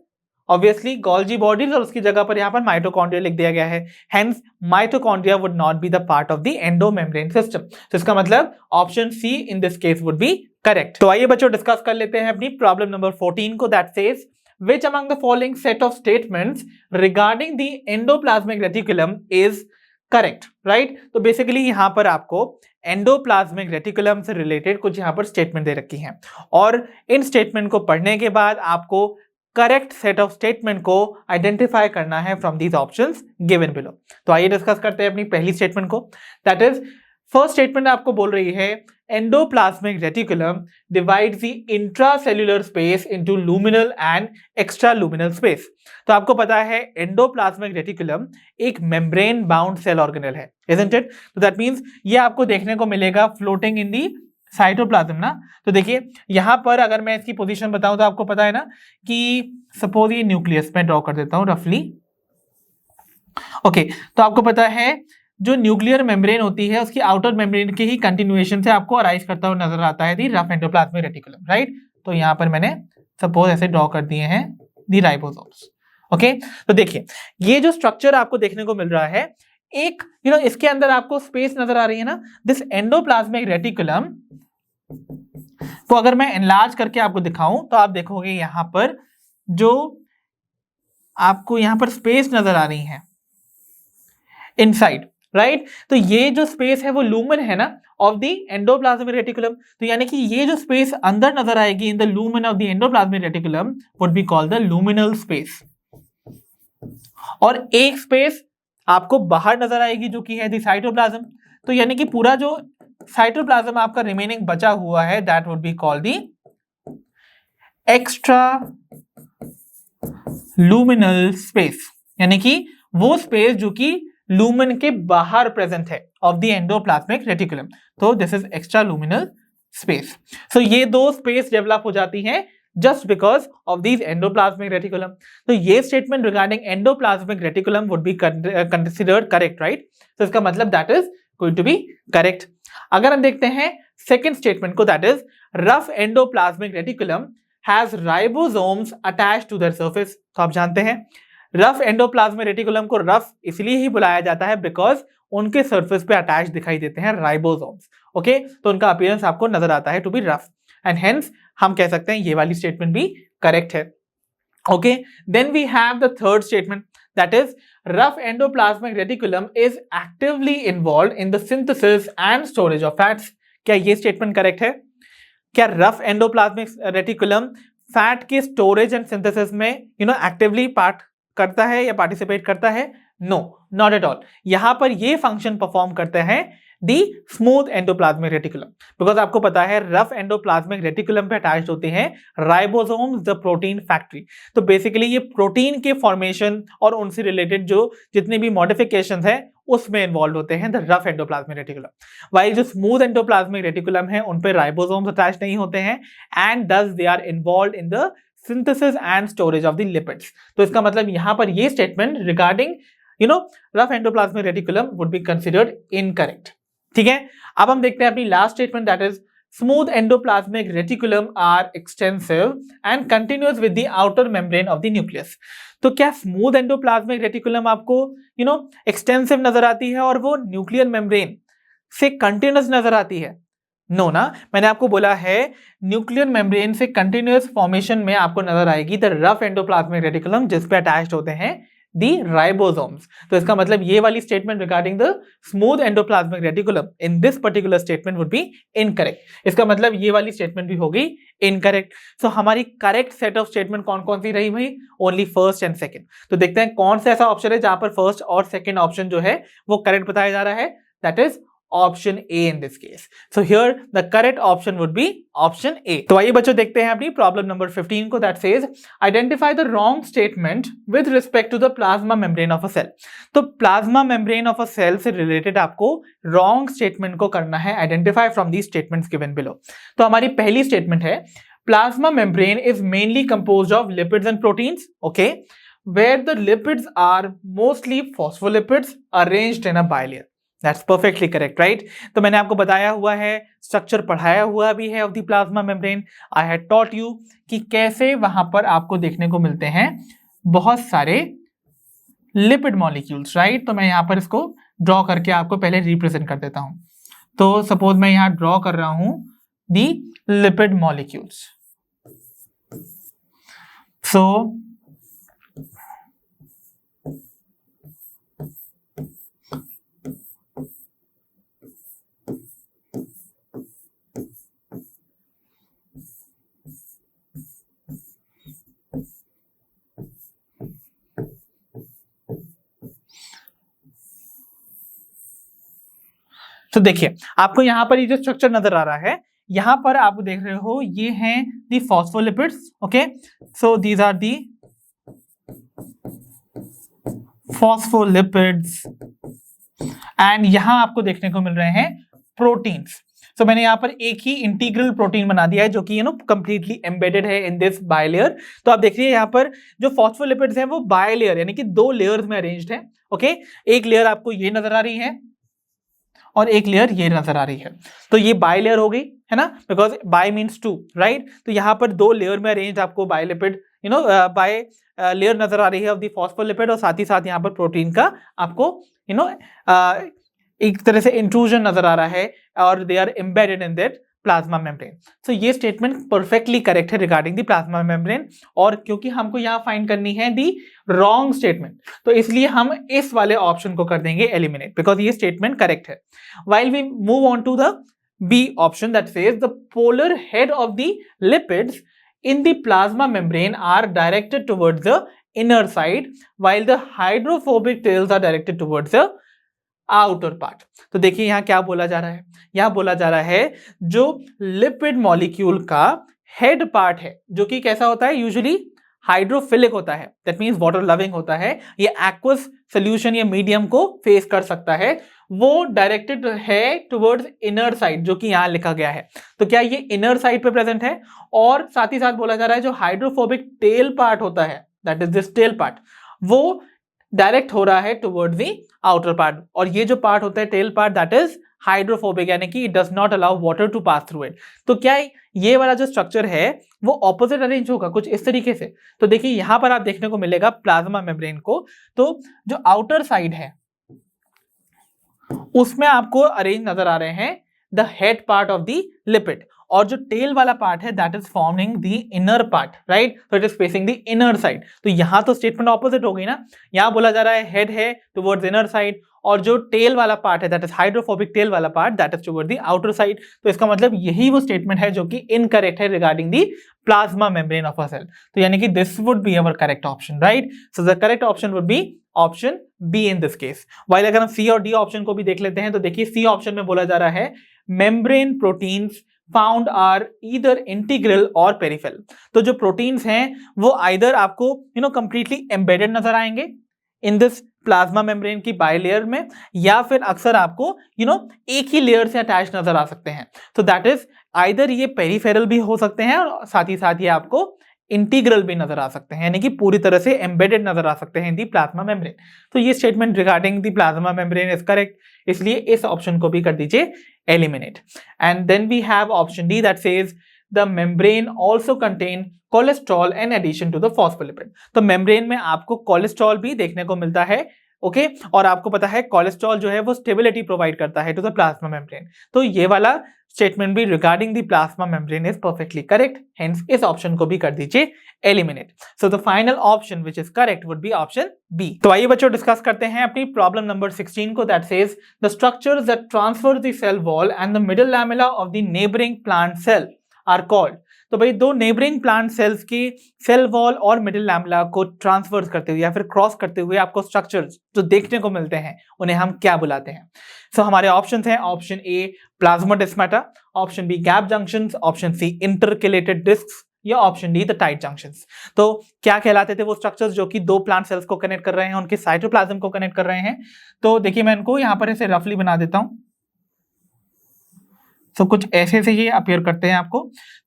obviously Golgi bodies, और उसकी जगह पर यहाँ पर माइटोकॉन्ड्रिया लिख दिया गया है, hence mitochondria would not be the part of the endomembrane system. तो इसका मतलब option C in this case would be correct. तो आइए बच्चों डिस्कस कर लेते हैं अपनी प्रॉब्लम नंबर 14 को, that says which among the following set of statements regarding the endoplasmic reticulum is correct, right। तो बेसिकली यहां पर आपको एंडोप्लाज्मिक रेटिकुलम से रिलेटेड कुछ यहां पर स्टेटमेंट दे रखी हैं, और इन स्टेटमेंट को पढ़ने के बाद आपको करेक्ट सेट ऑफ स्टेटमेंट को आइडेंटिफाई करना है from these options given below. तो आइए डिस्कस करते हैं अपनी पहली स्टेटमेंट को, दैट इज फर्स्ट स्टेटमेंट आपको बोल रही है endoplasmic reticulum divides the intracellular space into luminal and extra luminal space. तो आपको पता है एंडोप्लाज्मिक रेटिकुलम एक मेम्ब्रेन बाउंड सेल ऑर्गेनल है, इजंट इट। तो दैट मींस ये आपको देखने को मिलेगा फ्लोटिंग इन दी साइटोप्लाज्म ना। तो देखिए यहां पर अगर मैं इसकी पोजीशन बताऊं तो आपको पता है ना कि सपोज ये न्यूक्लियस में ड्रॉ कर देता हूं रफली, ओके। तो आपको पता है जो न्यूक्लियर मेम्ब्रेन होती है उसकी आउटर मेम्ब्रेन के ही कंटिन्यूएशन से आपको अराइज करता हुआ नजर आता है दी रफ एंडोप्लाज्मिक रेटिकुलम, राइट। तो यहां पर मैंने सपोज ऐसे ड्रॉ कर दिए हैं दी राइबोसोम्स, ओके। तो देखिए ये जो स्ट्रक्चर आपको देखने को मिल रहा है, एक इसके अंदर आपको स्पेस नजर आ रही है ना, दिस एंडोप्लाज्मिक रेटिकुलम को अगर मैं एनलार्ज करके आपको दिखाऊं तो आप देखोगे यहां पर जो आपको यहां पर स्पेस नजर आ रही है इनसाइड, राइट। तो ये जो स्पेस है वो लूमेन है ना ऑफ द एंडोप्लाज्मिक रेटिकुलम। तो यानी कि ये जो स्पेस अंदर नजर आएगी in the lumen of the endoplasmic reticulum would be called the luminal space, और एक स्पेस आपको बाहर नजर आएगी जो कि है द साइटोप्लाज्म। तो यानी कि पूरा जो साइटोप्लाज्म आपका रिमेनिंग बचा हुआ है that would be called the extra luminal space, यानी कि वो स्पेस जो कि लूमेन के बाहर प्रेजेंट है ऑफ द एंडोप्लाज्मिक रेटिकुलम। तो this is extra luminal space. सो ये दो स्पेस डेवलप हो जाती हैं just because of these endoplasmic reticulum। तो ये statement regarding endoplasmic reticulum would be considered correct, right. तो इसका मतलब that is going to be correct. अगर हम देखते हैं सेकंड स्टेटमेंट को, that is rough endoplasmic reticulum has ribosomes attached to their surface. तो आप जानते हैं रफ एंडोप्लाज्मिक रेटिकुलम को रफ इसलिए ही बुलाया जाता है बिकॉज उनके सरफेस पे अटैच दिखाई देते हैं राइबोसोम्स, ओके। तो उनका अपीयरेंस आपको नजर आता है to be rough, and hence हम कह सकते हैं ये वाली स्टेटमेंट भी करेक्ट है, okay. Then we have the third statement, that is rough endoplasmic reticulum is actively involved in the synthesis and storage of fats. क्या ये स्टेटमेंट करेक्ट है? क्या रफ एंडोप्लाज्मिक रेटिकुलम फैट के स्टोरेज एंड सिंथेसिस में actively part करता है या participate करता है? No, not at all. यहां पर ये फंक्शन परफॉर्म करते हैं the smooth endoplasmic reticulum, because आपको पता है रफ एंडोप्लाज्मिक रेटिकुलम पे अटैच्ड होते हैं राइबोसोम्स द प्रोटीन फैक्ट्री। तो बेसिकली ये प्रोटीन के फॉर्मेशन और उनसे रिलेटेड जो जितने भी मॉडिफिकेशंस हैं उसमें इन्वॉल्व होते हैं the rough endoplasmic reticulum, while जो स्मूथ एंडोप्लाज्मिक रेटिकुलम है उन पे राइबोसोम्स अटैच नहीं होते हैं and thus they are involve in the synthesis and storage of the lipids. तो इसका मतलब यहां पर ये statement regarding rough endoplasmic reticulum would be considered incorrect. ठीक है, अब हम देखते हैं अपनी last statement, that is smooth endoplasmic reticulum are extensive and continuous with the outer membrane of the nucleus। तो क्या स्मूथ एंडोप्लाज्मिक रेटिकुलम आपको एक्सटेंसिव नजर आती है और वो न्यूक्लियर मेम्ब्रेन से कंटिन्यूस नजर आती है? नो ना, मैंने आपको बोला है न्यूक्लियर मेम्ब्रेन से कंटिन्यूस फॉर्मेशन में आपको नजर आएगी द रफ एंडोप्लाज्मिक रेटिकुलम जिस पे अटैच्ड होते हैं दी राइबोसोम्स। तो इसका मतलब ये वाली statement regarding the smooth endoplasmic reticulum in this particular statement would be incorrect. इसका मतलब ये वाली स्टेटमेंट भी होगी इनकरेक्ट। सो हमारी करेक्ट सेट ऑफ स्टेटमेंट कौन कौन सी रही भाई? Only first and second. तो देखते हैं कौन सा ऐसा ऑप्शन है जहां पर फर्स्ट और सेकंड ऑप्शन जो है वो करेक्ट बताया जा रहा है, that is option A in this case. So here the correct option would be option A. तो आइए बच्चों देखते हैं अपनी प्रॉब्लम नंबर 15 को, that says identify the wrong statement with respect to the plasma membrane of a cell. तो plasma membrane of a cell से related आपको रॉन्ग स्टेटमेंट को करना है identify from the statements given below. तो हमारी पहली स्टेटमेंट है plasma membrane is mainly composed of lipids and proteins, okay, where the lipids are mostly phospholipids arranged in a bilayer। That's perfectly correct, right? तो मैंने आपको बताया हुआ है, स्ट्रक्चर पढ़ाया हुआ भी है of the plasma membrane. I had taught you कि कैसे वहां पर आपको देखने को मिलते हैं बहुत सारे लिपिड मॉलिक्यूल्स, राइट? तो मैं यहाँ पर इसको ड्रॉ करके आपको पहले रिप्रेजेंट कर देता हूं। तो सपोज मैं यहाँ ड्रॉ कर रहा हूं दी लिपिड मॉलिक्यूल्स। सो तो देखिए आपको यहां पर ये जो स्ट्रक्चर नजर आ रहा है, यहां पर आप देख रहे हो ये हैं the phospholipids, okay, so these are the phospholipids and यहां आपको देखने को मिल रहे हैं प्रोटीन्स। तो मैंने यहाँ पर एक ही इंटीग्रल प्रोटीन बना दिया है जो कि कंप्लीटली एम्बेडेड है इन दिस बायलेयर। तो आप देखिए यहाँ पर जो फॉस्फोलिपिड्स हैं वो बायलेयर यानी कि दो लेयर्स में अरेंज्ड है, ओके। एक लेयर आपको ये नजर आ रही है और एक लेयर ये नजर आ रही है, तो ये बाय लेयर हो गई है ना, बिकॉज बाय मीन्स टू, राइट? तो यहाँ पर दो लेयर में अरेंज आपको बायलिपिड बाय लेयर नजर आ रही है ऑफ द फॉस्फोलिपिड और साथ ही साथ यहाँ पर प्रोटीन का आपको एक तरह से इंट्रूजन नजर आ रहा है और they are embedded in that plasma membrane. So ये स्टेटमेंट परफेक्टली करेक्ट है रिगार्डिंग द प्लाज्मा मेम्ब्रेन, और क्योंकि हमको यहाँ फाइंड करनी है दी रॉन्ग स्टेटमेंट तो इसलिए हम इस वाले ऑप्शन को कर देंगे एलिमिनेट, बिकॉज ये स्टेटमेंट करेक्ट है। While we move on to the B option that says the polar head of the lipids in the plasma membrane are directed towards the inner side while the hydrophobic tails are directed towards the outer part। तो देखिए यहाँ क्या बोला जा रहा है, यहाँ बोला जा रहा है जो लिपिड मॉलिक्यूल का हेड पार्ट है जो कि कैसा होता है, यूजुअली हाइड्रोफिलिक होता है, दैट मीन्स वाटर लविंग होता है, ये एक्वस सोल्यूशन या मीडियम को फेस कर सकता है, वो डायरेक्टेड है टुवर्ड्स इनर साइड जो कि यहां लिखा गया है। तो क्या ये इनर साइड पे प्रेजेंट है, और साथ ही साथ बोला जा रहा है जो हाइड्रोफोबिक टेल पार्ट होता है, that is this tail part, वो डायरेक्ट हो रहा है टुवर्ड्स द आउटर पार्ट, और ये जो पार्ट होता है tail part that is hydrophobic यानी कि it does not allow water to pass through it. तो क्या ये वाला जो स्ट्रक्चर है वो ऑपोजिट अरेंज होगा कुछ इस तरीके से। तो देखिए यहां पर आप देखने को मिलेगा प्लाज्मा मेम्ब्रेन को, तो जो आउटर साइड है उसमें आपको अरेंज नजर आ रहे हैं the head part of the lipid, और जो टेल वाला पार्ट है that is forming the inner part, right? तो it is facing the inner side. तो यहां तो स्टेटमेंट ऑपोजिट हो गई ना, यहां बोला जा रहा है हेड है टुवर्ड्स इनर साइड और जो टेल वाला पार्ट है दैट इज हाइड्रोफोबिक टेल वाला part that is towards the outer side. तो इसका मतलब यही वो स्टेटमेंट है जो कि इनकरेक्ट है regarding the plasma membrane of a cell. तो यानी कि this would be our correct option, right? So the correct option would be option B in this case. While अगर हम सी और डी ऑप्शन को भी देख लेते हैं तो देखिए सी ऑप्शन में बोला जा रहा है membrane proteins found are either integral और पेरिफेरल। तो जो प्रोटीन्स हैं वो आइदर आपको कंप्लीटली एम्बेडेड नजर आएंगे इन दिस प्लाज्मा मेम्ब्रेन की बाइलेयर में, या फिर अक्सर आपको एक ही लेयर से अटैच नजर आ सकते हैं। तो दैट इज आइदर ये पेरिफेरल भी हो सकते हैं और साथ ही आपको इंटीग्रल भी नजर आ सकते हैं, यानी कि पूरी तरह से एम्बेडेड नजर आ सकते हैं इन दी प्लाज्मा मेम्ब्रेन। तो ये statement regarding the plasma membrane is correct, इसलिए इस ऑप्शन को भी कर दीजिए eliminate. And then we have option D that says the membrane also contain cholesterol in addition to the phospholipid. तो membrane में आपको कोलेस्ट्रॉल भी देखने को मिलता है, ओके और आपको पता है कोलेस्ट्रॉल जो है वो स्टेबिलिटी प्रोवाइड करता है टू द प्लाज्मा मेम्ब्रेन। तो ये वाला स्टेटमेंट भी regarding the plasma membrane is perfectly correct, hence इस ऑप्शन को भी कर दीजिए eliminate. So the final option which is correct would be option B. तो आइए बच्चों डिस्कस करते हैं अपनी प्रॉब्लम नंबर 16 को, that says the structures that transfer the cell wall and the middle lamella of the neighbouring plant cell are called. तो भाई दो नेबरिंग प्लांट सेल्स की सेल वॉल और मिडिल लैमेला को ट्रांसफर करते हुए या फिर क्रॉस करते हुए आपको स्ट्रक्चर्स जो देखने को मिलते हैं उन्हें हम क्या बुलाते हैं? सो हमारे ऑप्शंस हैं option A plasmodesmata, option B gap junctions, option C intercalated discs या option D the tight junctions. तो क्या कहलाते थे वो स्ट्रक्चर्स जो कि दो प्लांट सेल्स को कनेक्ट कर रहे हैं, उनके साइटोप्लाज्म को कनेक्ट कर रहे हैं? तो देखिए मैं इनको यहां पर ऐसे रफली बना देता हूं। तो कुछ ऐसे से ये अपीयर करते हैं आपको।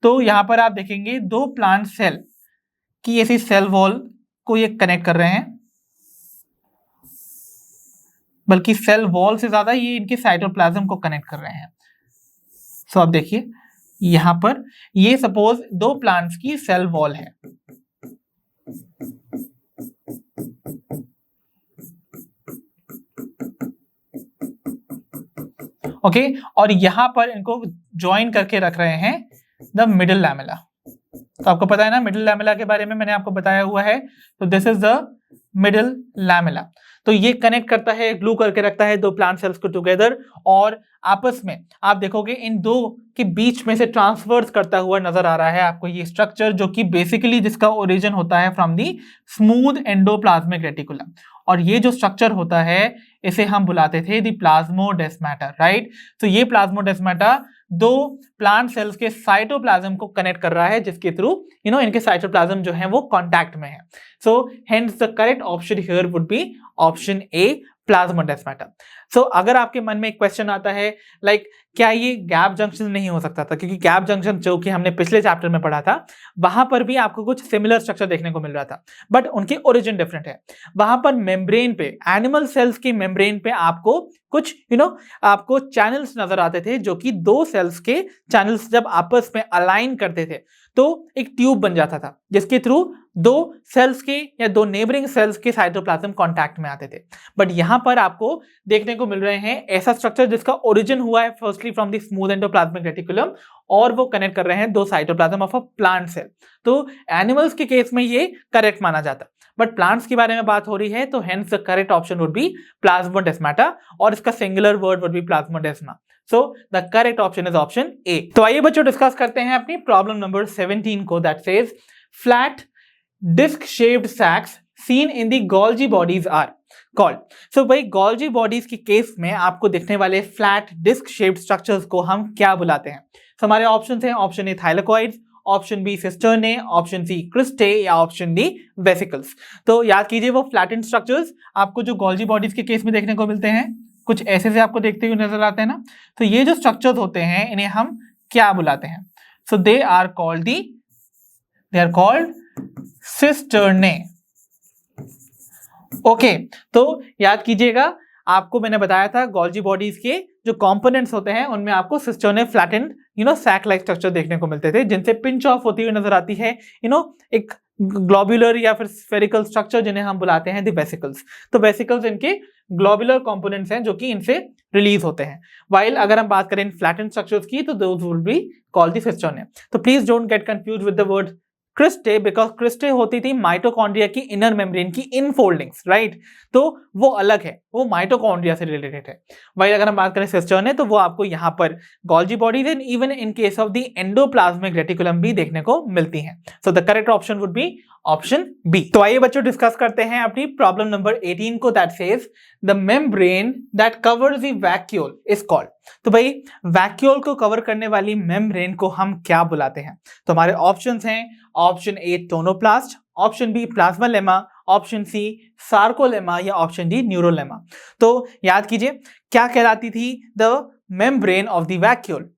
तो यहां पर आप देखेंगे दो प्लांट सेल की ऐसी सेल वॉल को ये कनेक्ट कर रहे हैं, बल्कि सेल वॉल से ज्यादा ये इनके साइटोप्लाज्म को कनेक्ट कर रहे हैं। सो आप देखिए यहां पर ये सपोज दो प्लांट्स की सेल वॉल है, ओके और यहां पर इनको ज्वाइन करके रख रहे हैं द मिडिल लैमेला। तो आपको पता है ना मिडिल लैमेला के बारे में मैंने आपको बताया हुआ है। तो this is the middle lamella. तो ये कनेक्ट करता है, ग्लू करके रखता है दो प्लांट सेल्स को टुगेदर, और आपस में आप देखोगे इन दो के बीच में से ट्रांसफर्स करता हुआ नजर आ रहा है आपको ये स्ट्रक्चर, जो कि बेसिकली जिसका ओरिजिन होता है from the smooth endoplasmic reticulum. और ये जो स्ट्रक्चर होता है इसे हम बुलाते थे दी प्लाज्मोडेस्माटा, राइट। तो ये प्लाज्मोडेस्माटा दो प्लांट सेल्स के साइटोप्लाज्म को कनेक्ट कर रहा है, जिसके थ्रू इनके साइटोप्लाज्म जो है वो कांटेक्ट में है। So hence the correct option here would be option A plasmodesmata. So अगर आपके मन में एक क्वेश्चन आता है लाइक क्या ये गैप जंक्शन नहीं हो सकता था, क्योंकि गैप जंक्शन जो कि हमने पिछले चैप्टर में पढ़ा था वहां पर भी आपको कुछ सिमिलर स्ट्रक्चर देखने को मिल रहा था, बट उनके ओरिजिन डिफरेंट है। वहां पर मेम्ब्रेन पे, एनिमल सेल्स की मेम्ब्रेन पे आपको कुछ आपको चैनल्स नजर आते थे, जो कि दो सेल्स के चैनल्स जब आपस में अलाइन करते थे तो एक ट्यूब बन जाता था, जिसके थ्रू दो सेल्स के या दो नेबरिंग सेल्स के साइटोप्लाज्म कांटेक्ट में आते थे। बट यहां पर आपको देखने को मिल रहे हैं ऐसा स्ट्रक्चर जिसका ओरिजिन हुआ है firstly from the smooth endoplasmic reticulum, और वो कनेक्ट कर रहे हैं दो cytoplasm of a plant cell. तो एनिमल्स के केस में ये करेक्ट माना जाता, बट प्लांट्स के बारे में बात हो रही है, तो hence the correct option would be plasmodesmata, और इसका singular word would be plasmodesma. So the correct option is option A. तो आइए बच्चों डिस्कस करते हैं अपनी प्रॉब्लम नंबर 17 को, that says flat disc shaped sacs seen in the Golgi bodies are called. So भाई Golgi bodies की case में आपको दिखने वाले फ्लैट डिस्क शेप्ड स्ट्रक्चर्स को हम क्या बुलाते हैं? so, हमारे ऑप्शन हैं option A thylakoids, option B cisternae, option C cristae या ऑप्शन डी वेसिकल्स। तो याद कीजिए वो फ्लैटेंड स्ट्रक्चर्स आपको जो Golgi bodies के केस में देखने को मिलते हैं कुछ ऐसे से आपको देखते हुए नजर आते हैं ना। तो ये जो स्ट्रक्चर्स होते हैं इन्हें हम क्या बुलाते हैं? So they are called cisternae. Okay तो याद कीजिएगा आपको मैंने बताया था Golgi बॉडीज के जो कंपोनेंट्स होते हैं उनमें आपको cisternae flattened sac like structure देखने को मिलते थे, जिनसे पिंच ऑफ होती हुई नजर आती है एक ग्लोबुलर या फिर स्फेरिकल स्ट्रक्चर, जिन्हें हम बुलाते हैं द वेसिकल्स। तो वेसिकल्स इनके ग्लोबुलर कंपोनेंट्स हैं जो कि इनसे रिलीज होते हैं। वाइल अगर हम बात करें फ्लैटेंड स्ट्रक्चर्स की तो those will be called the cisternae. तो please don't get confused with the word cristae, because cristae होती थी माइटोकॉन्ड्रिया की इनर मेम्ब्रेन की इनफोल्डिंग्स, राइट। तो वो अलग है, वो माइटोकॉन्ड्रिया से रिलेटेड है। वही अगर हम बात करें सिस्टर्ने तो वो आपको यहाँ पर Golgi bodies and even in case of the endoplasmic reticulum भी देखने को मिलती हैं। So the correct option would be option B. तो आइए बच्चों डिस्कस करते हैं अपनी प्रॉब्लम नंबर 18 को, that says the membrane that covers the vacuole is called. तो भाई वैक्यूल को कवर करने वाली मेम्ब्रेन को हम क्या बुलाते हैं? तो हमारे ऑप्शंस हैं option A tonoplast, option B plasmalemma, option C sarcolemma या ऑप्शन डी न्यूरोलेमा। तो याद कीजिए क्या कहलाती थी the membrane of the vacuole,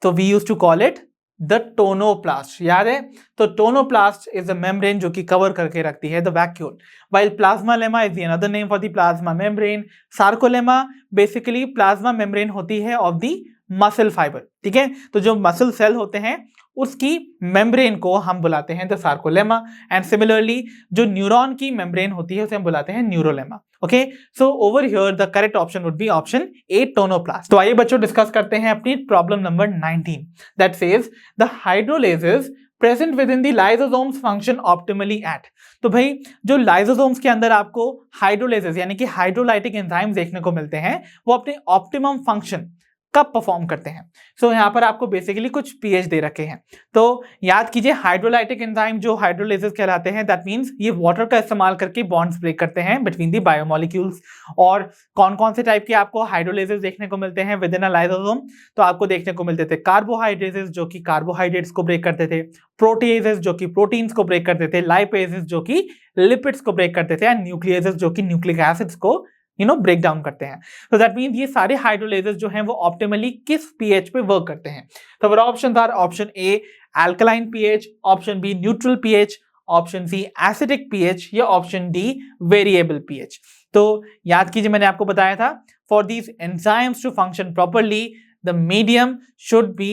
तो we used to call it the tonoplast, याद है। तो टोनोप्लास्ट इज द मेम्ब्रेन जो कि कवर करके रखती है the vacuole, while plasma lemma is the another name for the plasma membrane. Sarcolemma basically plasma membrane होती है ऑफ द मसल फाइबर, ठीक है। तो जो मसल सेल होते हैं उसकी मेम्ब्रेन को हम बुलाते हैं द सार्कोलेमा, एंड सिमिलरली जो न्यूरॉन की मेम्ब्रेन होती है उसे हम बुलाते हैं neurolemma. Okay, so over here the correct option would be option A tonoplast. तो आइए बच्चों डिस्कस करते हैं अपनी problem number 19 that says the hydrolases present within the lysosomes function optimally at. तो भाई जो लाइसोसोम्स के अंदर आपको हाइड्रोलेजेस यानी कि हाइड्रोलाइटिक एंजाइम्स देखने को मिलते हैं वो अपने ऑप्टिमम फंक्शन कब परफॉर्म करते हैं। सो यहाँ पर आपको बेसिकली कुछ पीएच दे रखे हैं। तो याद कीजिए हाइड्रोलाइटिक एंजाइम जो हाइड्रोलेजेस कहलाते हैं, दैट मींस ये वाटर का इस्तेमाल करके बॉन्ड्स ब्रेक करते हैं बिटवीन दी बायोमोलिक्यूल्स। और कौन कौन से टाइप के आपको हाइड्रोलेजेस देखने को मिलते हैं विद इन अ लाइसोसोम, तो आपको देखने को मिलते थे कार्बोहाइड्रेजेस जो कि कार्बोहाइड्रेट्स को ब्रेक करते थे, प्रोटीएजेस जो कि प्रोटीन्स को ब्रेक करते थे, लाइपेजेस जो कि लिपिड्स को ब्रेक करते थे, एंड न्यूक्लियेजेस जो कि न्यूक्लिक एसिड्स को ब्रेक डाउन करते हैं। तो दैट मींस ये सारे हाइड्रोलेजेस जो हैं वो ऑप्टिमली किस पीएच पे वर्क करते हैं। तो our options are option A alkaline pH, option B neutral pH, option C acidic pH या ऑप्शन डी वेरिएबल पीएच। तो याद कीजिए मैंने आपको बताया था for these enzymes to function properly the medium should be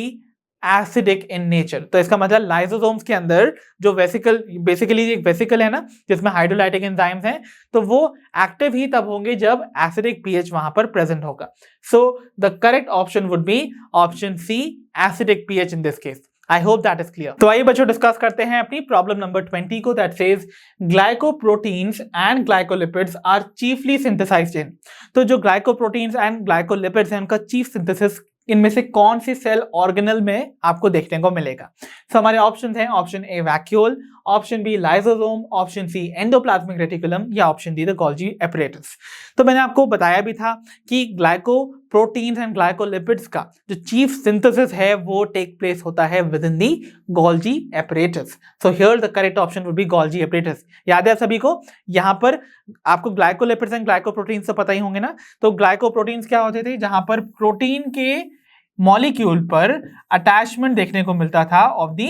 acidic in nature. तो इसका मतलब लाइसोसोम्स के अंदर जो वेसिकल बेसिकली एक वेसिकल है ना जिसमें हाइड्रोलाइटिक एंजाइम्स हैं, तो वो एक्टिव ही तब होंगे जब एसिडिक पीएच वहां पर प्रेजेंट होगा। So the correct option would be option C acidic pH in this case. I hope that is clear. तो आइए बच्चों डिस्कस करते हैं अपनी प्रॉब्लम नंबर 20 को, that says glycoproteins and glycolipids are chiefly synthesised in. तो जो ग्लाइकोप्रोटीन्स एंड ग्लाइकोलिपिड्स हैं उनका चीफ सिंथेसिस इनमें से कौन सी सेल ऑर्गेनल में आपको देखने को मिलेगा। सो हमारे ऑप्शंस हैं option A vacuole, option B lysosome, option C endoplasmic reticulum या option D the Golgi apparatus. तो मैंने आपको बताया भी था कि ग्लाइकोप्रोटीन्स एंड ग्लाइकोलिपिड्स का जो चीफ सिंथेसिस है वो टेक प्लेस होता है with in the Golgi apparatus. So here the correct option would B Golgi apparatus. याद है सभी को, यहाँ पर आपको ग्लाइकोलिपिड्स एंड ग्लाइकोप्रोटीन्स तो पता ही होंगे ना। तो ग्लाइकोप्रोटीन्स क्या होते थे, जहां पर प्रोटीन के मॉलिक्यूल पर अटैचमेंट देखने को मिलता था ऑफ दी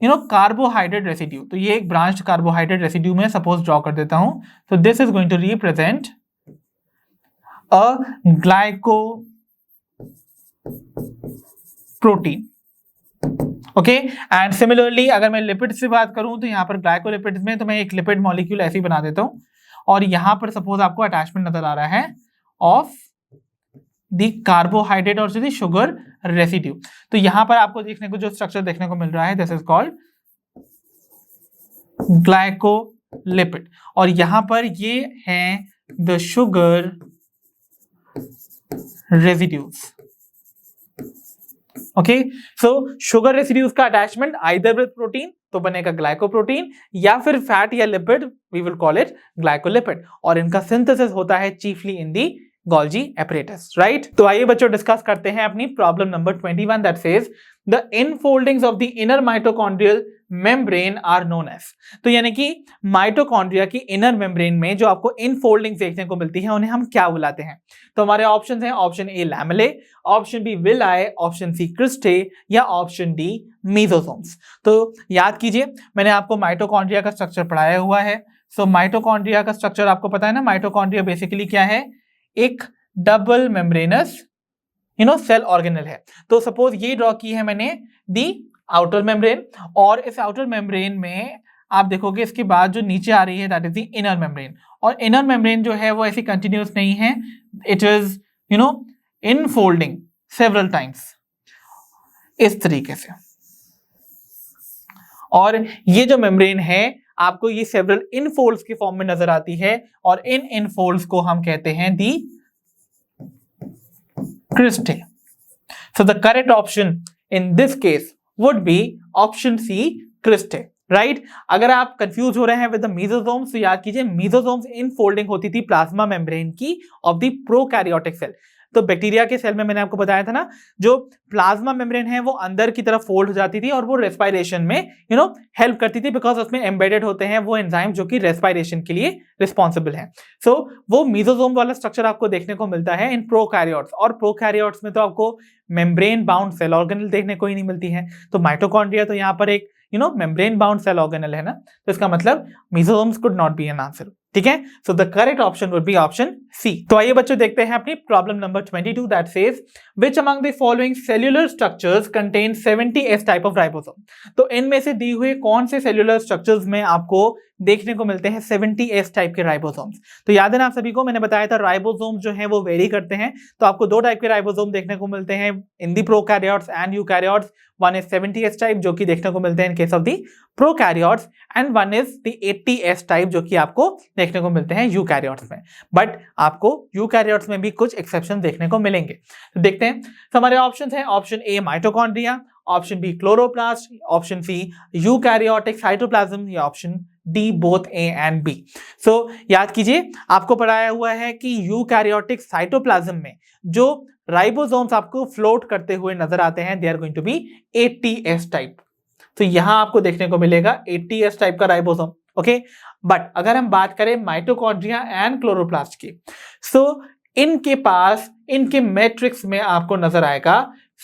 कार्बोहाइड्रेट रेसिड्यू। तो ये एक ब्रांच कार्बोहाइड्रेट रेसिड्यू में सपोज ड्रॉ कर देता हूं, तो this is going to represent a glycoprotein. Okay, and similarly अगर मैं लिपिड से बात करूं तो यहां पर ग्लाइकोलिपिड्स में तो मैं एक लिपिड मॉलिक्यूल ऐसे ही बना देता हूं, और यहां पर सपोज आपको अटैचमेंट नजर आ रहा है ऑफ दी कार्बोहाइड्रेट और दी शुगर रेसिड्यू। तो यहां पर आपको देखने को जो स्ट्रक्चर देखने को मिल रहा है दिस इज कॉल्ड ग्लाइकोलिपिड, और यहां पर ये है the sugar residues. Okay, so sugar residues का अटैचमेंट आइदर विद प्रोटीन तो बनेगा ग्लाइकोप्रोटीन, या फिर फैट या lipid we will call it glycolipid, और इनका सिंथेसिस होता है chiefly in the Golgi apparatus, right. तो आइए बच्चों डिस्कस करते हैं अपनी problem number 21 that says the infoldings of the inner mitochondrial membrane are known as. तो यानी कि माइटोकॉन्ड्रिया की इनर मेम्ब्रेन में जो आपको इनफोल्डिंग्स देखने को मिलती है उन्हें हम क्या बुलाते हैं। तो हमारे ऑप्शंस हैं option A lamellae, option B villi, option C cristae या ऑप्शन डी मीजोसोम्स। तो याद कीजिए मैंने आपको माइटोकॉन्ड्रिया का स्ट्रक्चर पढ़ाया हुआ है। सो माइटोकॉन्ड्रिया का स्ट्रक्चर आपको पता है ना, माइटोकॉन्ड्रिया बेसिकली क्या है, एक डबल मेम्ब्रेनस सेल ऑर्गेनल है। तो सपोज ये ड्रॉ की है मैंने दी आउटर मेम्ब्रेन, और इस आउटर मेम्ब्रेन में आप देखोगे इसके बाद जो नीचे आ रही है that is the inner membrane, और इनर मेम्ब्रेन जो है वो ऐसी कंटिन्यूअस नहीं है, it is infolding several times इस तरीके से। और ये जो मेम्ब्रेन है आपको ये सेवरल इनफोल्ड्स के फॉर्म में नजर आती है, और इन इनफोल्ड्स को हम कहते हैं the cristae. So the correct option in this case would be option C cristae, right. अगर आप कंफ्यूज हो रहे हैं विद द मीजोसोम्स तो याद कीजिए मीजोसोम्स इनफोल्डिंग होती थी प्लाज्मा मेम्ब्रेन की ऑफ द प्रोकैरियोटिक सेल, तो बैक्टीरिया के सेल में मैंने आपको बताया था ना, जो प्लाज्मा मेम्ब्रेन है वो अंदर की तरफ फोल्ड हो जाती थी और वो रेस्पिरेशन में हेल्प करती थी, बिकॉज उसमें एम्बेडेड होते हैं वो एंजाइम जो कि रेस्पिरेशन के लिए रिस्पॉन्सिबल है। सो वो मीजोसोम वाला स्ट्रक्चर आपको देखने को मिलता है इन प्रोकैरियोट्स, और प्रोकैरियोट्स में तो आपको मेम्ब्रेन बाउंड सेल ऑर्गेनल देखने को ही नहीं मिलती है। तो माइटोकॉन्ड्रिया तो यहाँ पर एक मेम्ब्रेन बाउंड सेल ऑर्गेनल है ना, तो इसका मतलब mesosomes could not be an answer. ठीक है, so the correct option would be option C. तो आइए बच्चों देखते हैं अपनी problem number 22 that says which among the following cellular structures contain 70S type of ribosome. तो इनमें से दी हुए कौन से सेल्यूलर स्ट्रक्चर्स में आपको देखने को मिलते हैं 70S टाइप के राइबोसोम्स। तो याद है ना आप सभी को, मैंने बताया था राइबोसोम जो है वो वेरी करते हैं, तो आपको दो टाइप के राइबोसोम देखने को मिलते हैं in the prokaryotes and eukaryotes. One is 70S type जो कि देखने को मिलते हैं in case of the prokaryotes, and one is the 80S type जो कि आपको देखने को मिलते हैं यूकैरियोट्स में। बट आपको यूकैरियोट्स में भी कुछ एक्सेप्शन देखने को मिलेंगे, तो देखते हैं। तो हमारे ऑप्शन है option A mitochondria, option B chloroplast, option C eukaryotic cytoplasm, या option D both A and B. So याद कीजिए, आपको पढ़ाया हुआ है कि यूकैरियोटिक साइटोप्लाज्म में जो राइबोसोम्स आपको फ्लोट करते हुए नजर आते हैं they are going to be 80S type. तो यहां आपको देखने को मिलेगा 80S टाइप का राइबोसोम। ओके, बट अगर हम बात करें माइटोकॉन्ड्रिया एंड क्लोरोप्लास्ट की, सो इनके पास इनके मैट्रिक्स में आपको नजर आएगा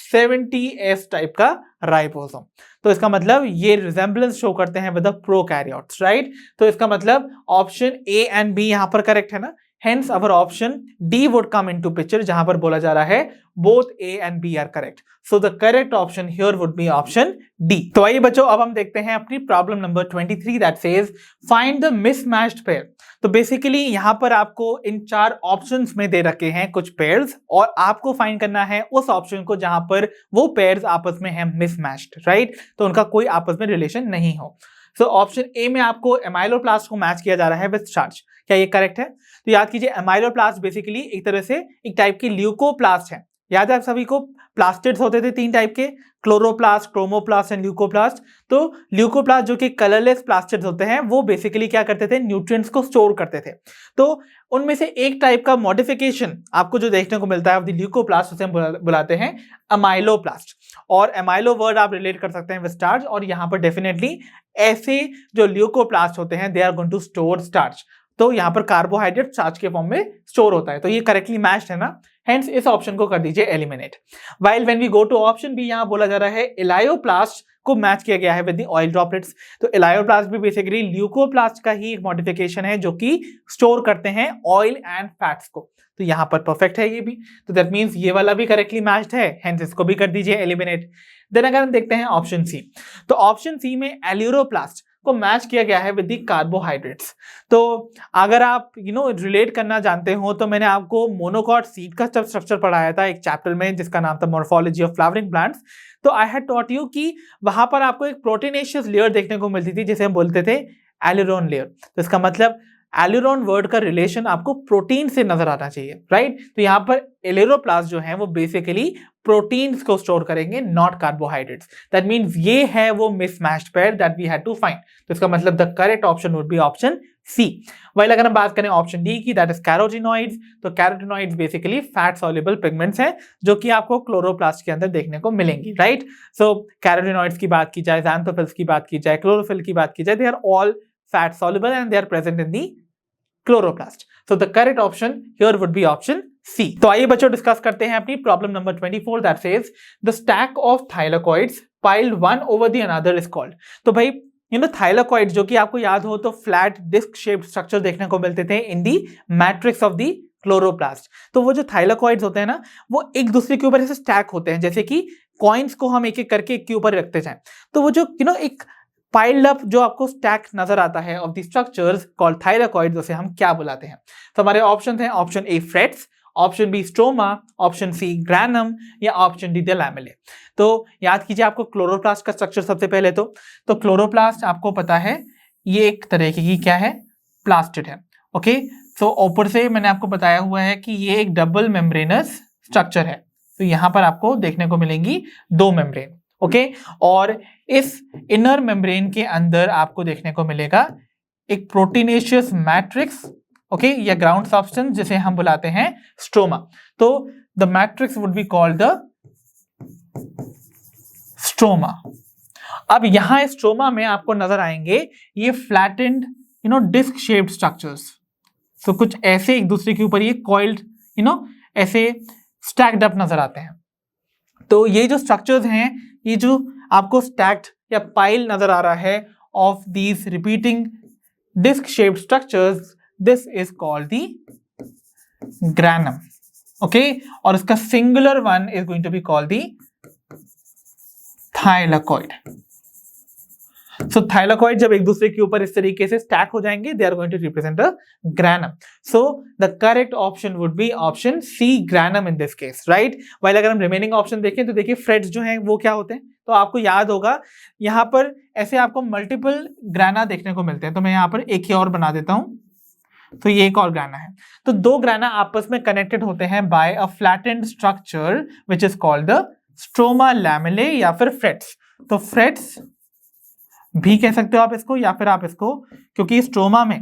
70S टाइप का राइबोसोम। तो इसका मतलब ये रिजेंबलेंस शो करते हैं विद द प्रोकैरियोट्स, राइट। तो इसका मतलब ऑप्शन ए एंड बी यहां पर करेक्ट है ना, hence our option D would come into picture, जहां पर बोला जा रहा है both A and B are correct. So the correct option here would be option D. तो आइए बच्चों अब हम देखते हैं अपनी problem number 23 that says find the mismatched pair. तो बेसिकली यहां पर आपको इन चार ऑप्शंस में दे रखे हैं कुछ पेयर्स, और आपको फाइंड करना है उस ऑप्शन को जहां पर वो पेयर्स आपस में हैं मिसमैच्ड, राइट। तो उनका कोई आपस में रिलेशन नहीं हो। सो ऑप्शन ए में आपको एमाइलोप्लास्ट को मैच किया जा रहा है विद स्टार्च, क्या ये करेक्ट है? तो याद कीजिए एमाइलोप्लास्ट बेसिकली एक तरह से एक टाइप की ल्यूकोप्लास्ट है। याद है आप सभी को, प्लास्टिड्स होते थे तीन टाइप के, क्लोरोप्लास्ट, क्रोमोप्लास्ट एंड ल्यूकोप्लास्ट। तो ल्यूकोप्लास्ट जो कि कलरलेस प्लास्टिड्स होते हैं वो बेसिकली क्या करते थे, न्यूट्रिएंट्स को स्टोर करते थे। तो उनमें से एक टाइप का मॉडिफिकेशन आपको जो देखने को मिलता है ऑफ द ल्यूकोप्लास्ट, उसे हम बुलाते हैं अमाइलोप्लास्ट। और अमाइलो वर्ड आप रिलेट कर सकते हैं विद स्टार्च, और यहाँ पर डेफिनेटली ऐसे जो ल्यूकोप्लास्ट होते हैं they are going to store starch. तो यहाँ पर कार्बोहाइड्रेट स्टार्च के फॉर्म में स्टोर होता है, तो ये करेक्टली मैच्ड है ना, हेंस इस ऑप्शन को कर दीजिए eliminate. While when we go to option B, यहाँ बोला जा रहा है इलायोप्लास्ट को मैच किया गया है विद द ऑयल ड्रॉपलेट्स। तो इलायोप्लास्ट भी बेसिकली ल्यूकोप्लास्ट का ही एक मॉडिफिकेशन है जो कि स्टोर करते हैं ऑयल एंड फैट्स को। तो यहाँ पर परफेक्ट है ये भी, तो दैट मींस ये वाला भी करेक्टली मैच्ड है, हेंस इसको भी कर दीजिए एलिमिनेट। देन अगर हम देखते हैं ऑप्शन सी, तो ऑप्शन सी में एल्यूरोप्लास्ट को मैच किया गया है विद द कार्बोहाइड्रेट्स। तो अगर आप रिलेट करना जानते हो तो मैंने आपको मोनोकॉट सीड का स्ट्रक्चर पढ़ाया था एक चैप्टर में जिसका नाम था मॉर्फोलॉजी ऑफ फ्लावरिंग प्लांट्स। तो आई हैड टॉट यू कि वहां पर आपको एक प्रोटीनेशियस लेयर देखने को मिलती थी जिसे हम बोलते थे एल्यूरोन लेयर। तो इसका मतलब एल्यूरोन वर्ड का रिलेशन आपको प्रोटीन से नजर आना चाहिए, राइट। तो यहाँ पर एलेरोप्लास्ट जो है वो बेसिकली प्रोटीन्स को स्टोर करेंगे, नॉट कार्बोहाइड्रेट्स। दैट मींस ये है वो mismatched pair that we had to find. तो इसका मतलब the correct option would be option C. While अगर हम बात करें ऑप्शन डी की, दैट इज कैरोटिनॉइड्स। तो carotenoids basically fat soluble pigments हैं जो कि आपको क्लोरोप्लास्ट के अंदर देखने को मिलेंगी, राइट। सो कैरोटिनॉइड्स की बात की जाए, ज़ैंथोफिल्स की बात की जाए, क्लोरोफिल की बात की जाए, they are all fat soluble and they are present in the chloroplast. So the correct option here would be option C. तो आइए बच्चों डिस्कस करते हैं अपनी problem number 24 that says the stack of thylakoids piled one over the another is called. तो भाई thylakoids जो कि आपको याद हो तो फ्लैट डिस्क शेप्ड स्ट्रक्चर देखने को मिलते थे in the matrix of the chloroplast. तो वो जो थाइलाकॉइड्स होते हैं ना वो एक दूसरे के ऊपर ऐसे स्टैक होते हैं, जैसे कि कॉइन्स को हम एक एक करके एक के ऊपर रखते जाएं। तो वो जो एक पाइल्ड अप जो आपको स्टैक नजर आता है of the structures called thylakoids, उसे हम क्या बुलाते हैं? तो हमारे ऑप्शन हैं option A frets, option B stroma, option C granum, या ऑप्शन डी द लैमेले। तो याद कीजिए आपको क्लोरोप्लास्ट का स्ट्रक्चर सबसे पहले तो क्लोरोप्लास्ट आपको पता है ये एक तरह की क्या है, प्लास्टिड है। ओके, सो ऊपर से मैंने आपको बताया हुआ है कि ये एक डबल मेम्ब्रेनस स्ट्रक्चर है। तो यहां पर आपको देखने को मिलेंगी दो मेम्ब्रेन, ओके। और इस इनर मेम्ब्रेन के अंदर आपको देखने को मिलेगा एक प्रोटीनेशियस मैट्रिक्स, ओके, या ग्राउंड सब्सटेंस जिसे हम बुलाते हैं स्ट्रोमा। तो the matrix would be called the stroma. अब यहां स्ट्रोमा में आपको नजर आएंगे ये फ्लैटेंड डिस्क शेप्ड स्ट्रक्चर्स। सो कुछ ऐसे एक दूसरे के ऊपर ये कॉइल्ड ऐसे स्टैक्ड अप नजर आते हैं। तो ये जो स्ट्रक्चर्स हैं, ये जो आपको स्टैक्ड या पाइल नजर आ रहा है of these repeating disc shaped structures, this is called the granum. Okay, और इसका singular one is going to be called the thylakoid. So thylakoid जब एक दूसरे के ऊपर इस तरीके से स्टैक हो जाएंगे, they are going to represent a granum. So the correct option would be option C, granum in this case, right. While अगर हम रिमेनिंग ऑप्शन देखें तो देखिए फ्रेट्स जो हैं वो क्या होते हैं, तो आपको याद होगा यहां पर ऐसे आपको मल्टीपल ग्रैना देखने को मिलते हैं। तो मैं यहां पर एक ही और बना देता हूं। तो ये एक और ग्रैना है। तो दो ग्रैना आपस में कनेक्टेड होते हैं by a flattened structure which is called the stroma lamellae या फिर फ्रेट्स। तो फ्रेट्स भी कह सकते हो आप इसको, या फिर आप इसको, क्योंकि स्ट्रोमा में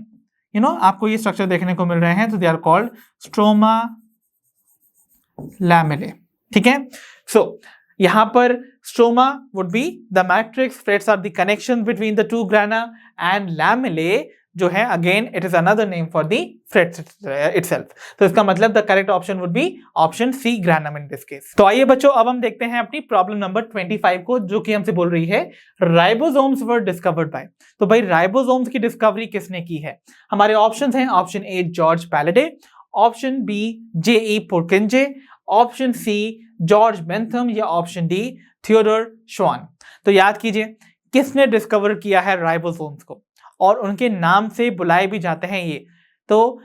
आपको ये स्ट्रक्चर देखने को मिल रहे हैं, तो they are called stroma lamellae. ठीक है, सो यहां पर stroma would be the matrix, frets are the connection between the two grana, and lamellae जो है again it is another name for the frets itself. तो इसका मतलब the correct option would be option C, granum in this case. तो आइए बच्चों, अब हम देखते हैं अपनी प्रॉब्लम नंबर 25 को, जो कि हमसे बोल रही है राइबोसोम्स वर डिस्कवर्ड बाय। तो भाई राइबोसोम्स की डिस्कवरी किसने की है? हमारे ऑप्शंस हैं, option A George Palade, option B J E. Purkinje, option C George Bentham, या ऑप्शन डी थियोडोर श्वान। तो याद कीजिए किसने डिस्कवर किया है राइबोसोम्स को, और उनके नाम से बुलाए भी जाते हैं ये। तो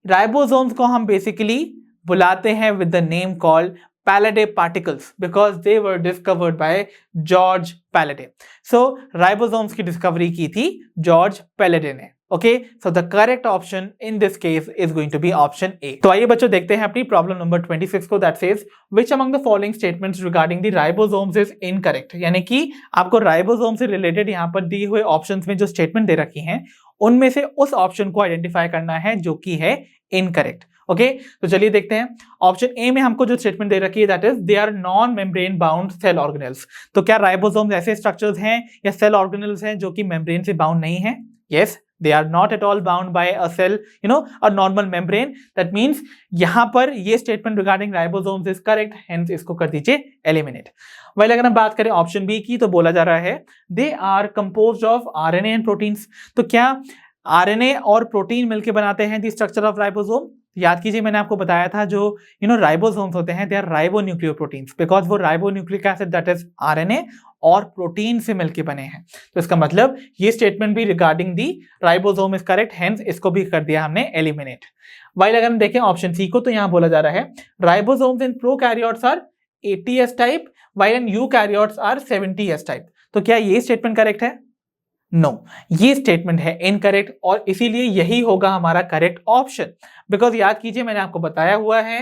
राइबोसोम्स को हम बेसिकली बुलाते हैं with the name called Palade particles because they were discovered by George Palade. So ribosomes की डिस्कवरी की थी जॉर्ज पैलेडे ने। Okay, so the correct option in this case is going to be option A. तो आइए बच्चों देखते हैं अपनी प्रॉब्लम नंबर 26 को, that says which among the following statements regarding the ribosomes is incorrect. यानी कि आपको राइबोसोम से रिलेटेड यहां पर दिए हुए ऑप्शंस में जो स्टेटमेंट दे रखी हैं उनमें से उस ऑप्शन को आइडेंटिफाई करना है जो कि है इनकरेक्ट। ओके, तो चलिए देखते हैं। ऑप्शन ए में हमको जो स्टेटमेंट दे रखी है that is they are non membrane bound cell organelles. तो क्या राइबोसोम्स ऐसे स्ट्रक्चर्स हैं या सेल ऑर्गेनेल्स हैं जो कि मेम्ब्रेन से बाउंड नहीं है? Yes, they are not at all bound by a cell, a normal membrane. That means यहां पर ये statement regarding ribosomes is correct, hence इसको कर दीजिए eliminate. While अगर हम बात करें ऑप्शन बी की, तो बोला जा रहा है they are composed of RNA and proteins. तो क्या RNA और प्रोटीन मिलकर बनाते हैं the structure of ribosome? याद कीजिए मैंने आपको बताया था जो राइबोसोम्स होते हैं दे आर राइबोन्यूक्लियोप्रोटीन्स बिकॉज वो ribonucleic acid that is RNA और प्रोटीन से मिलके बने हैं। तो इसका मतलब ये स्टेटमेंट भी regarding the ribosome is correct, hence इसको भी कर दिया हमने एलिमिनेट। वाइल अगर हम देखें ऑप्शन सी को, तो यहां बोला जा रहा है ribosomes in prokaryotes are 80s type while in eukaryotes are 70s type. तो क्या ये स्टेटमेंट करेक्ट है? नो, ये स्टेटमेंट है इनकरेक्ट, और इसीलिए यही होगा हमारा करेक्ट ऑप्शन। बिकॉज याद कीजिए मैंने आपको बताया हुआ है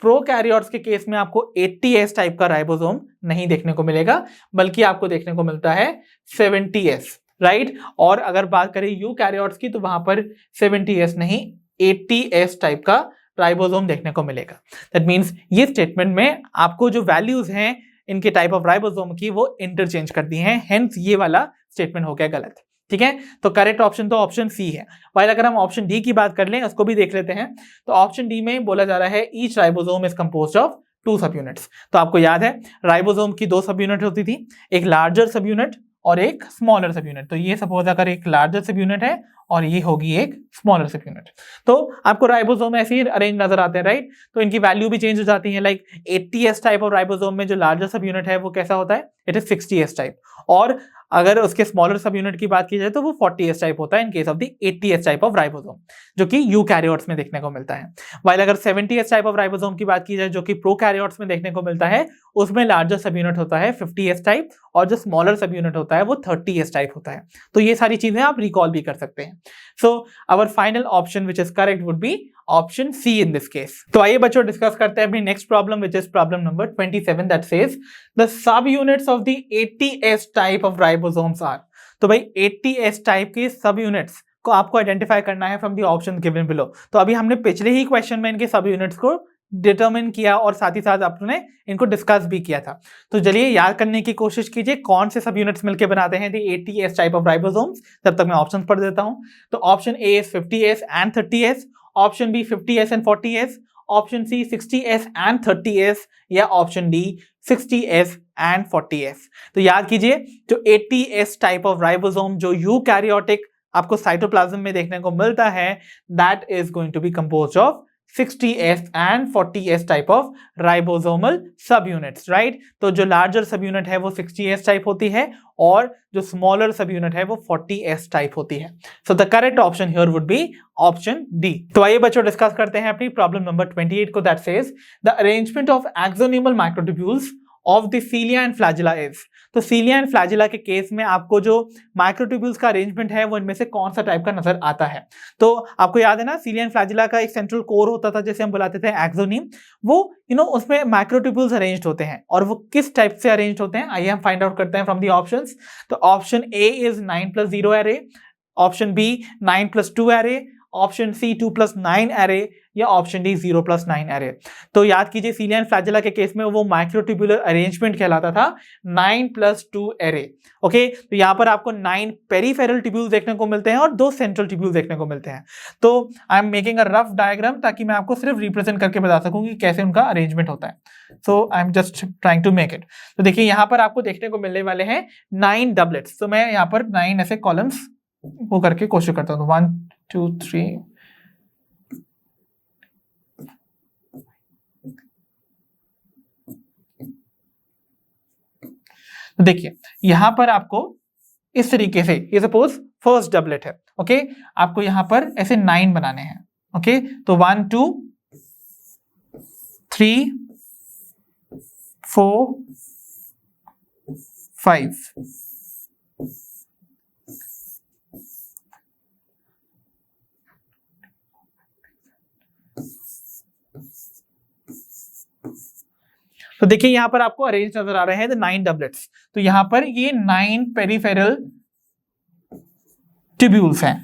प्रोकैरियोट्स के केस में आपको 80s टाइप का राइबोसोम नहीं देखने को मिलेगा, बल्कि आपको देखने को मिलता है 70s, राइट। और अगर बात करें यूकैरियोट्स की, तो वहां पर 70s नहीं 80s टाइप का राइबोसोम देखने को मिलेगा। दैट मीन्स ये स्टेटमेंट में आपको जो वैल्यूज हैं इनके टाइप ऑफ राइबोसोम की वो इंटरचेंज कर दी हैं, हेंस ये वाला स्टेटमेंट हो गया गलत। ठीक है, तो करेक्ट ऑप्शन तो ऑप्शन सी है। वाइल अगर हम ऑप्शन डी की बात कर लें, उसको भी देख लेते हैं। तो ऑप्शन डी में बोला जा रहा है each ribosome is composed of 2 सब यूनिट्स। तो आपको याद है राइबोसोम की 2 सब यूनिट होती थी, एक लार्जर सब यूनिट और एक स्मॉलर सब यूनिट। तो ये सपोज अगर एक लार्जर सब यूनिट है और ये होगी एक स्मॉलर सब यूनिट, तो आपको राइबोसोम ऐसे ही अरेंज नजर आते हैं, राइट। तो इनकी वैल्यू भी चेंज हो जाती है। Like 80s type of ribosome में जो लार्जर सब यूनिट है वो कैसा होता है? इट इज 60s टाइप, और अगर उसके स्मॉलर सब यूनिट की बात की जाए तो वो 40s टाइप होता है in case of the 80s type of ribosome, जो कि यूकैरियोट्स में देखने को मिलता है। वाइल अगर 70s टाइप ऑफ राइबोसोम की बात की जाए जो कि प्रोकैरियोट्स में देखने को मिलता है, उसमें लार्जर सब यूनिट होता है 50s टाइप, और जो स्मॉलर सब यूनिट होता है वो 30s टाइप होता है। तो ये सारी चीजें आप रिकॉल भी कर सकते हैं। So our final option which is correct would be option C in this case. तो आइए बच्चों डिस्कस करते हैं अपनी next problem which is problem number 27 that says the subunits of the 80s type of ribosomes are. तो भाई 80s type के सब यूनिट्स को आपको आइडेंटिफाई करना है from the option given below. तो अभी हमने पिछले ही क्वेश्चन में इनके सब यूनिट्स को डिटरमिन किया और साथ ही साथ आपने इनको डिस्कस भी किया था। तो चलिए याद करने की कोशिश कीजिए कौन से सब यूनिट्स मिलकर बनाते हैं the 80S type of ribosomes. तब तक मैं ऑप्शन पढ़ देता हूं। तो option A is 50S and 30S, option B 50S and 40S, option C 60S and 30S, या option D 60S and 40S। तो याद कीजिए जो 80S टाइप ऑफ राइबोसोम जो यूकैरियोटिक आपको साइटोप्लाज्म में देखने को मिलता है, that is going to be composed of 60S and 40S type of ribosomal subunits, right. तो जो लार्जर सब यूनिट है वो 60S टाइप होती है और जो स्मॉलर सब यूनिट है वो 40S टाइप होती है। So the correct option here would be option D. तो आइए बच्चों डिस्कस करते हैं अपनी प्रॉब्लम नंबर 28 को, that says the arrangement of axonemal microtubules of the cilia and flagella is. तो सीलिया एंड फ्लैजिला के केस में आपको जो माइक्रोट्यूब्यूल्स का अरेंजमेंट है वो इनमें से कौन सा टाइप का नजर आता है। तो आपको याद है ना, सीलिया एंड फ्लैजिला का एक सेंट्रल कोर होता था जिसे हम बुलाते थे एक्सोनिम। वो उसमें माइक्रोट्यूब्यूल्स अरेंज्ड होते हैं और वो किस टाइप से अरेंज्ड होते हैं आइए हम फाइंड आउट करते हैं फ्रॉम दी ऑप्शंस। तो option A is 9+0 array, option B 9+2 array, option C 2+9 array, या ऑप्शन डी 0+9 एरे। तो याद कीजिए सीलिया एंड फ्लैजिला के केस में वो माइक्रोट्यूब्यूलर अरेंजमेंट कहलाता था 9+2 एरे। ओके, तो यहां पर आपको 9 पेरिफेरल ट्यूब्यूल्स देखने को मिलते हैं और 2 सेंट्रल ट्यूब्यूल्स देखने को मिलते हैं। तो I am making a rough diagram ताकि मैं आपको सिर्फ रिप्रेजेंट करके बता सकूं कि कैसे उनका अरेंजमेंट होता है। So I am just trying to make it. तो देखिए यहां पर आपको देखने को मिलने वाले हैं 9 डबलेट्स। तो मैं यहाँ पर 9 ऐसे कॉलम्स वो करके कोशिश करता हूँ। 1 2 3 तो देखिए यहां पर आपको इस तरीके से, ये सपोज फर्स्ट डबलेट है, ओके, आपको यहां पर ऐसे 9 बनाने हैं। ओके, तो 1 2 3 4 5। तो देखिए यहां पर आपको अरेंज नजर आ रहे हैं द 9 डबलेट्स। तो यहां पर ये 9 पेरिफेरल ट्यूब्यूल्स हैं।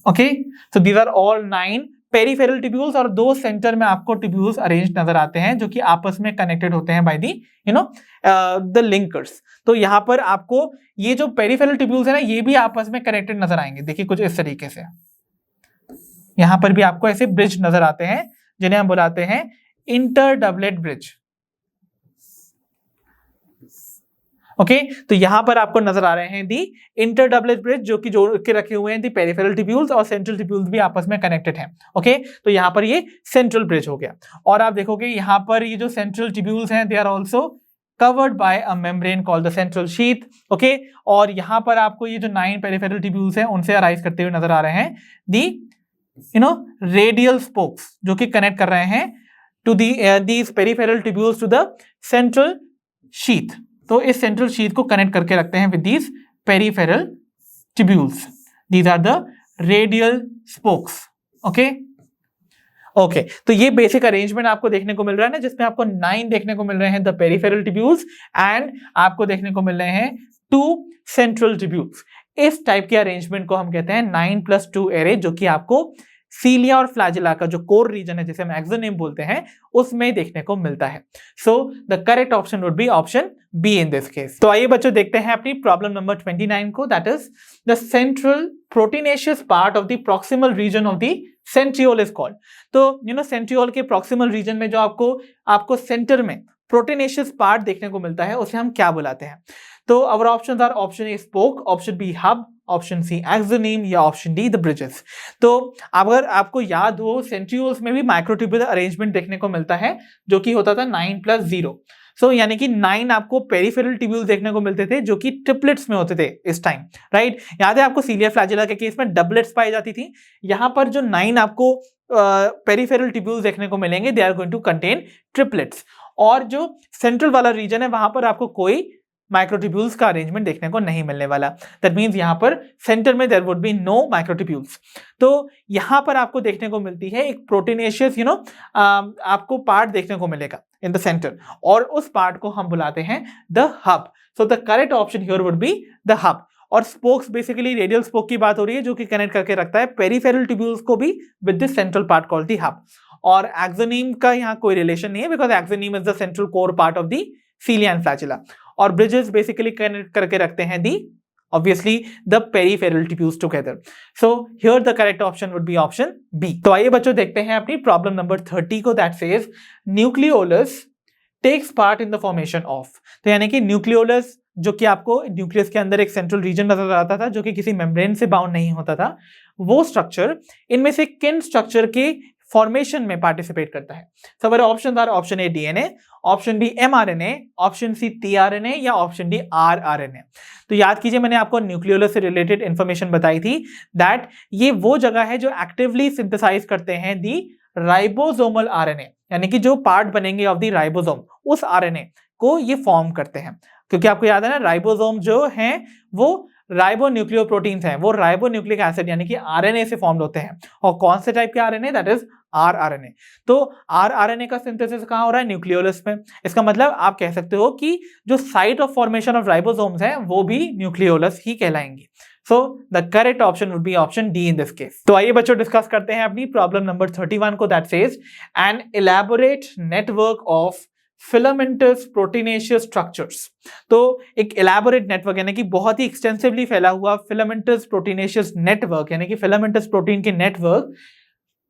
Okay, so these are all 9 peripheral tubules और 2 सेंटर में आपको ट्यूब्यूल्स अरेंज नजर आते हैं जो कि आपस में कनेक्टेड होते हैं बाय दी द लिंकर्स। तो यहां पर आपको ये जो पेरिफेरल ट्यूब्यूल्स है ना, ये भी आपस में कनेक्टेड नजर आएंगे। देखिए कुछ इस तरीके से यहां पर भी आपको ऐसे ब्रिज नजर आते हैं जिन्हें हम बुलाते हैं इंटर डबलेट ब्रिज। ओके, तो यहां पर आपको नजर आ रहे हैं दी इंटर डबलेट ब्रिज जो कि जोड़ के रखे हुए हैं दी पेरिफेरल ट्यूब्यूल्स और सेंट्रल ट्यूब्यूल्स भी आपस में कनेक्टेड हैं। ओके, तो यहां पर ये सेंट्रल ब्रिज हो गया। और आप देखोगे यहां पर ये जो सेंट्रल ट्यूब्यूल्स हैं they are also covered by a membrane called the central sheath. Okay, और यहां पर आपको ये जो 9 पेरिफेरल ट्यूब्यूल्स हैं उनसे अराइज करते हुए नजर आ रहे हैं दी रेडियल स्पोक्स जो कि कनेक्ट कर रहे हैं to these peripheral tubules to the central sheath. तो इस सेंट्रल शीथ को कनेक्ट करके रखते हैं with these peripheral tubules. These are the radial spokes. Okay okay, तो ये बेसिक अरेंजमेंट आपको देखने को मिल रहा है ना, जिसमें आपको 9 देखने को मिल रहे हैं द पेरिफेरल ट्यूब्यूल्स एंड आपको देखने को मिल रहे हैं 2 सेंट्रल ट्यूब्यूल्स। इस टाइप के अरेंजमेंट को हम कहते हैं 9+2 एरे, जो कि आपको सीलिया और फ्लैजिला का जो कोर रीजन है जिसे हम एक्सोनिम बोलते हैं उसमें देखने को मिलता है। So the correct option would be option B in this case. तो आइए बच्चों देखते हैं अपनी प्रॉब्लम नंबर 29 को, that is the central proteinaceous part of the proximal region of the centriole is called. तो सेंट्रियोल के प्रॉक्सिमल रीजन में जो आपको सेंटर में प्रोटीनेशियस पार्ट देखने को मिलता है उसे हम क्या बुलाते हैं। तो our options are option A spoke, option B hub, option C axoneme, या ऑप्शन डी द ब्रिजेस। तो अगर आपको याद हो सेंट्रियोल्स में भी माइक्रोट्यूब्यूलर अरेंजमेंट देखने को मिलता है जो कि होता था 9+0। सो यानी कि 9 आपको पेरिफेरल ट्यूब्यूल्स देखने को मिलते थे जो कि ट्रिपलेट्स में होते थे इस टाइम, राइट। याद है आपको सीलिया फ्लैजिला के केस में डबलेट्स पाई जाती थी। यहां पर जो 9 आपको पेरिफेरल ट्यूब्यूल्स देखने को मिलेंगे they are going to contain triplets. और जो सेंट्रल वाला रीजन है वहां पर आपको कोई माइक्रोट्यूब्यूल्स का अरेंजमेंट देखने को नहीं मिलने वाला। दैट मींस यहां पर सेंटर में there would be no microtubules. तो यहां पर आपको देखने को मिलती है एक प्रोटीनेशियस आपको पार्ट देखने को मिलेगा इन द सेंटर, और उस पार्ट को हम बुलाते हैं the hub. So the correct option here would be the hub. और स्पोक्स बेसिकली रेडियल स्पोक की बात हो रही है जो कि कनेक्ट करके रखता है पेरिफेरल ट्यूब्यूल्स को भी with this central part called the hub. और एक्सोनीम का यहाँ कोई रिलेशन नहीं है because axoneme is the central core part of the cilia and flagella. और ब्रिजेस बेसिकली कनेक्ट करके रखते हैं दी obviously the peripheral tubules together. So here the correct option would be option B. तो आइए बच्चों देखते हैं अपनी प्रॉब्लम नंबर 30 को, that says nucleolus takes part in the formation of। तो यानी कि न्यूक्लियोलस जो कि आपको न्यूक्लियस के अंदर एक सेंट्रल रीजन नजर आता था जो कि किसी मेम्ब्रेन से बाउंड नहीं होता था, वो स्ट्रक्चर इनमें से किन स्ट्रक्चर के फॉर्मेशन में पार्टिसिपेट करता है? So हमारे option are option A DNA, option B mRNA, option C tRNA या ऑप्शन डी आरआरएनए। तो याद कीजिए मैंने आपको न्यूक्लियोलस से रिलेटेड इंफॉर्मेशन बताई थी दैट ये वो जगह है जो एक्टिवली सिंथेसाइज करते हैं दी राइबोसोमल आरएनए, यानी कि जो पार्ट बनेंगे ऑफ दी राइबोसोम उस आरएनए को ये फॉर्म करते हैं। क्योंकि आपको याद है ना राइबोसोम जो हैं वो राइबोन्यूक्लियोप्रोटीन्स हैं, वो राइबोन्यूक्लिक एसिड यानी कि आरएनए से फॉर्म्ड होते हैं। और कौन से टाइप के आरएनए? That is rRNA. तो आरआरएनए का सिंथेसिस कहां हो रहा है? न्यूक्लियोलस में। इसका मतलब आप कह सकते हो कि जो site of formation of ribosomes हैं वो भी न्यूक्लियोलस ही कहलाएंगी। So the correct option would be option D in this case. तो आइए बच्चों डिस्कस करते हैं अपनी प्रॉब्लम नंबर 31 को, that says an elaborate network of filamentous proteinaceous structures. तो एक इलैबोरेट नेटवर्क यानी कि बहुत ही एक्सटेंसिवली फैला हुआ फिलामेंटस प्रोटीनेशियस नेटवर्क यानी कि फिलामेंटस प्रोटीन के नेटवर्क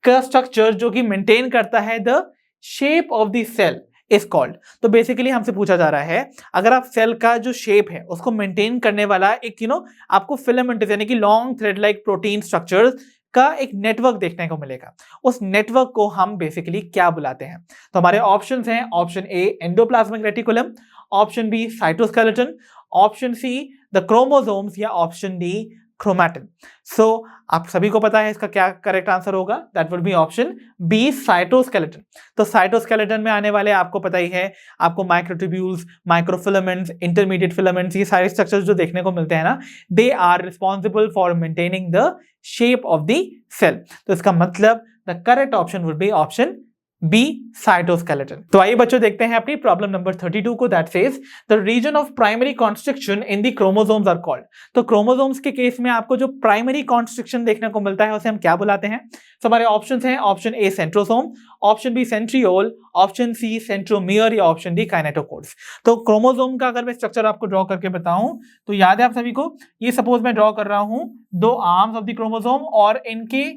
का स्ट्रक्चर जो कि मेंटेन करता है the shape of the cell is called. तो बेसिकली हमसे पूछा जा रहा है अगर आप सेल का जो शेप है उसको मेंटेन करने वाला एक आपको फिलामेंटस यानी कि long thread like protein structures का एक नेटवर्क देखने को मिलेगा, उस नेटवर्क को हम बेसिकली क्या बुलाते हैं? तो हमारे ऑप्शंस हैं option A endoplasmic reticulum, option B cytoskeleton, option C the chromosomes या ऑप्शन डी क्रोमैटिन। सो आप सभी को पता है इसका क्या करेक्ट आंसर होगा? That would be option B cytoskeleton. तो साइटोस्केलेटन में आने वाले आपको पता ही है, आपको माइक्रोट्यूब्यूल्स, माइक्रोफिलामेंट्स, इंटरमीडिएट फिलामेंट्स, ये सारे स्ट्रक्चर्स जो देखने को मिलते हैं ना, they are responsible for maintaining the shape of the cell. तो इसका मतलब the correct option would be option B cytoskeleton. तो आइए बच्चों देखते हैं अपनी प्रॉब्लम नंबर 32 को, that says the region of primary constriction in the chromosomes are called. तो क्रोमोसोम्स के केस में आपको जो प्राइमरी कॉन्स्ट्रिक्शन देखने को मिलता है उसे हम क्या बुलाते हैं? तो हमारे ऑप्शंस हैं option A centrosome, option B centriole, option C centromere या ऑप्शन डी काइनेटोकोर्स। तो क्रोमोसोम का अगर मैं स्ट्रक्चर आपको ड्रॉ करके बताऊं तो याद है आप सभी को, ये सपोज मैं ड्रॉ कर रहा हूं दो आर्म्स ऑफ द क्रोमोसोम और इनके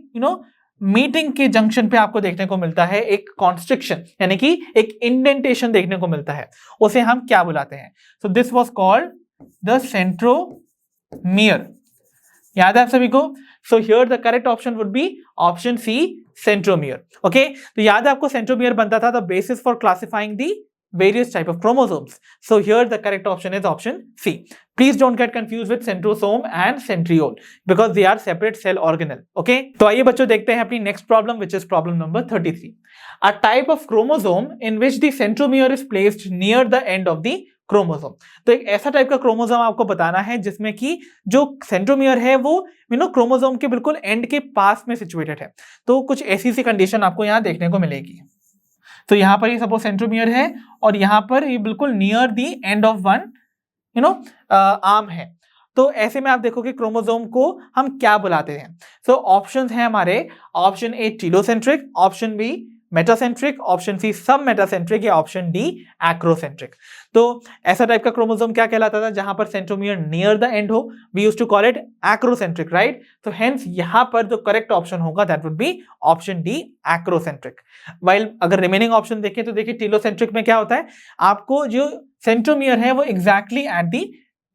मीटिंग के जंक्शन पे आपको देखने को मिलता है एक कॉन्स्ट्रिक्शन यानी कि एक इंडेंटेशन देखने को मिलता है, उसे हम क्या बुलाते हैं? So this was called the centromere. याद है आप सभी को? So here the correct option would be option C centromere. Okay, तो याद है आपको सेंट्रोमियर बनता था the basis for classifying the various type of chromosomes. So here the correct option is option C. Please don't get confused with centrosome and centriole because they are separate cell organelle. Okay? तो आइए बच्चों देखते हैं अपनी next problem which is problem number 33. A type of chromosome in which the centromere is placed near the end of the chromosome. तो एक ऐसा type का क्रोमोसोम आपको बताना है जिसमें कि जो सेंट्रोमियर है वो क्रोमोसोम के बिल्कुल एंड के पास में सिचुएटेड है। तो कुछ ऐसी सी कंडीशन आपको यहाँ देखने को मिलेगी। तो यहां पर ये सपोज सेंट्रोमियर है और यहां पर ये बिल्कुल near the end of one arm है। तो ऐसे में आप देखोगे क्रोमोसोम को हम क्या बुलाते हैं? सो ऑप्शंस हैं हमारे option A telocentric, option B metacentric, option C submetacentric या ऑप्शन डी एक्रोसेंट्रिक। तो ऐसा टाइप का क्रोमोसोम क्या कहलाता था जहां पर सेंट्रोमियर नियर द एंड हो? We used to call it acrocentric, right? तो हेंस यहां पर जो करेक्ट ऑप्शन होगा that would be option D acrocentric. While अगर रिमेनिंग ऑप्शन देखें तो देखिए टीलोसेंट्रिक में क्या होता है, आपको जो सेंट्रोमियर है वो exactly at the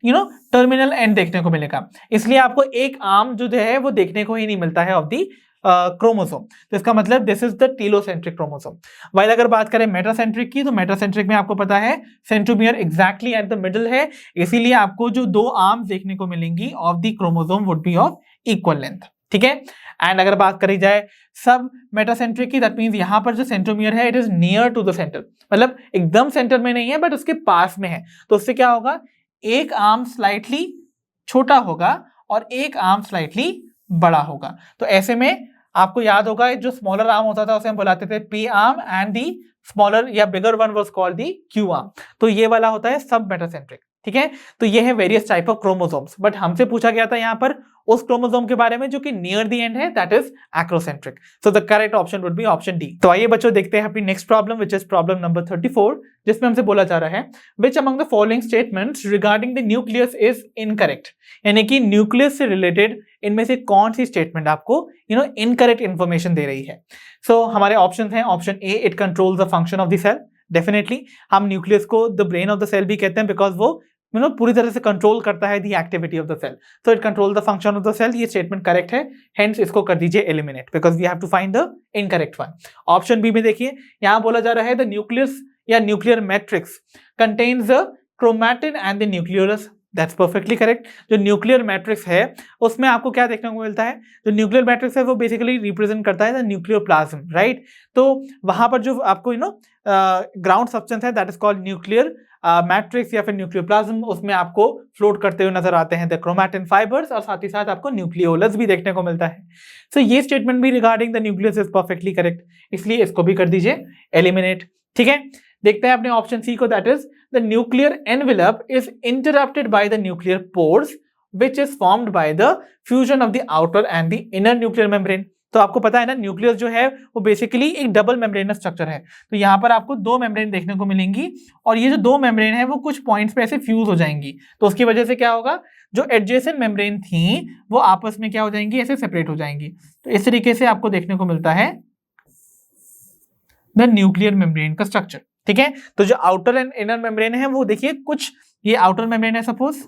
terminal and देखने को मिलेगा, इसलिए आपको एक आर्म जो है वो देखने को ही नहीं मिलता है ऑफ दी क्रोमोसोम। तो इसका मतलब this is the telocentric chromosome. While अगर बात करें मेटासेंट्रिक की, तो मेटासेंट्रिक में आपको पता है centromere exactly at the middle है, इसीलिए आपको जो दो आर्म्स देखने को मिलेंगी of the chromosome would be of equal length. ठीक है, एंड अगर बात करी जाए सब मेटासेंट्रिक की, दैट मींस यहां पर जो सेंट्रोमियर है it is near to the centre, मतलब एकदम सेंटर में नहीं है बट उसके पास में है। तो उससे क्या होगा, एक आर्म स्लाइटली छोटा होगा और एक आर्म स्लाइटली बड़ा होगा। तो ऐसे में आपको याद होगा जो स्मॉलर आर्म होता था उसे हम बुलाते थे P arm and the smaller या bigger one was called the Q arm. तो ये वाला होता है सब मेटासेंट्रिक। ठीक है, तो ये है various type of chromosomes, but हमसे पूछा गया था यहाँ पर उस क्रोमोसोम के बारे में जो कि नियर द एंड है, that is acrocentric. So the correct option would be option D. तो आइए बच्चों देखते हैं अपनी next problem, which is problem number 34, जिसमें हमसे बोला जा रहा है which among the following statements regarding the nucleus is incorrect, यानी कि न्यूक्लियस से रिलेटेड इनमें से कौन सी स्टेटमेंट आपको इनकरेक्ट इंफॉर्मेशन दे रही है। सो हमारे ऑप्शन हैं, option A, it controls the function of the cell. Definitely हम न्यूक्लियस को the brain of the cell भी कहते हैं, बिकॉज वो पूरी तरह से कंट्रोल करता है the activity of the cell, so it control the function of the cell. ये स्टेटमेंट करेक्ट है, हेंस इसको कर दीजिए eliminate, because we have to find the incorrect one. Option B में देखिए, यहां बोला जा रहा है द न्यूक्लियस या nuclear matrix contains the chromatin and the nucleus. That's perfectly correct. जो न्यूक्लियर मैट्रिक्स है उसमें आपको क्या देखने को मिलता है, जो न्यूक्लियर मैट्रिक्स है वो बेसिकली रिप्रेजेंट करता है द न्यूक्लियर प्लाज्म, राइट। तो वहां पर जो आपको ग्राउंड सब्सटेंस है that is called nuclear matrix या फिर न्यूक्लियर प्लाज्म, उसमें आपको फ्लोट करते हुए नजर आते हैं द क्रोमैटिन फाइबर्स, और साथ ही साथ आपको न्यूक्लियोलस भी देखने को मिलता है। सो ये स्टेटमेंट भी regarding the nucleus is perfectly correct, इसलिए इसको भी कर दीजिए एलिमिनेट। ठीक है, देखते हैं अपने ऑप्शन सी को, that is the nuclear envelope is interrupted by the nuclear pores which is formed by the fusion of the outer and the inner nuclear membrane। तो आपको पता है ना, न्यूक्लियस जो है वो बेसिकली एक डबल मेम्ब्रेनस स्ट्रक्चर है, तो यहाँ पर आपको दो मेम्ब्रेन देखने को मिलेंगी, और ये जो दो मेम्ब्रेन है वो कुछ पॉइंट्स पे ऐसे फ्यूज हो जाएंगी, तो उसकी वजह से क्या होगा, जो एडजेसेंट मेम्ब्रेन थी वो आपस में क्या हो जाएंगी, ऐसे सेपरेट हो जाएंगी। तो इस तरीके से आपको देखने को मिलता है द न्यूक्लियर मेम्ब्रेन का स्ट्रक्चर। ठीक है, तो जो आउटर एंड इनर मेम्ब्रेन है वो देखिए, कुछ ये आउटर मेम्ब्रेन है सपोज,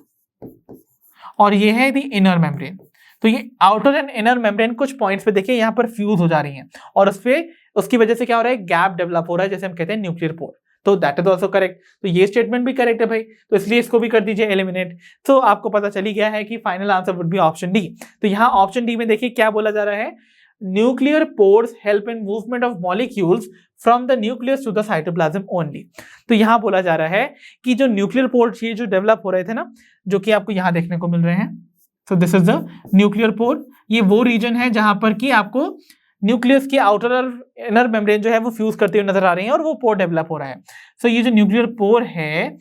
और ये है द इनर मेम्ब्रेन। तो ये आउटर एंड इनर मेम्ब्रेन कुछ पॉइंट्स पे देखिए यहाँ पर फ्यूज हो जा रही हैं, और उसकी वजह से क्या हो रहा है, गैप डेवलप हो रहा है, जैसे हम कहते हैं न्यूक्लियर पोर। तो दैट इज ऑल्सो करेक्ट, तो ये स्टेटमेंट भी करेक्ट है भाई, तो इसलिए इसको भी कर दीजिए एलिमिनेट। तो आपको पता चली गया है कि final answer would be option D. तो यहाँ ऑप्शन डी में देखिए क्या बोला जा रहा है, nuclear pores help in movement of molecules from the nucleus to the cytoplasm only. तो यहाँ बोला जा रहा है कि जो न्यूक्लियर पोर्स ये जो डेवलप हो रहे थे ना, जो कि आपको यहाँ देखने को मिल रहे हैं, so this is the nuclear pore. ये वो रीजन है जहां पर कि आपको न्यूक्लियस की आउटर और इनर मेम्ब्रेन जो है वो फ्यूज करते हुए नजर आ रही है, और वो पोर डेवलप हो रहा है। सो ये जो न्यूक्लियर पोर है,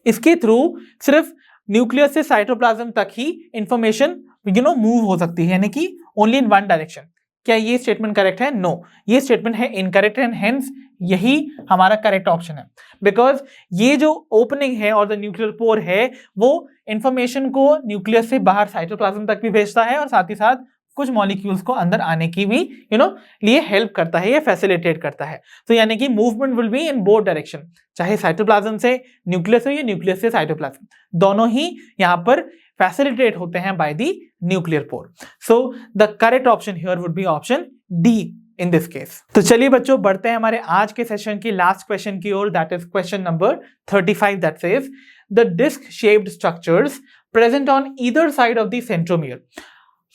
इसके थ्रू सिर्फ न्यूक्लियस से साइटोप्लाज्म तक ही इंफॉर्मेशन मूव हो सकती है, यानी कि ओनली इन वन डायरेक्शन। क्या ये स्टेटमेंट करेक्ट है? नो, ये स्टेटमेंट है इनकरेक्ट, एंड हेंस यही हमारा करेक्ट ऑप्शन है, बिकॉज ये जो ओपनिंग है और द न्यूक्लियर पोर है वो इंफॉर्मेशन को न्यूक्लियस से बाहर साइटोप्लाज्म तक भी भेजता है, और साथ ही साथ कुछ मॉलिक्यूल्स को अंदर आने की भी लिए हेल्प करता है, या फैसिलिटेट करता है। तो यानी कि movement will be in both direction, चाहे साइटोप्लाज्म से न्यूक्लियस हो या न्यूक्लियस से साइटोप्लाज्म, दोनों ही यहाँ पर फैसिलिटेट होते हैं by the nuclear pore. So the correct option here would be option D in this case. तो चलिए बच्चों, बढ़ते हैं हमारे आज के सेशन की लास्ट क्वेश्चन की ओर, that is question number 35, that says the disc shaped structures present on either side of the centromere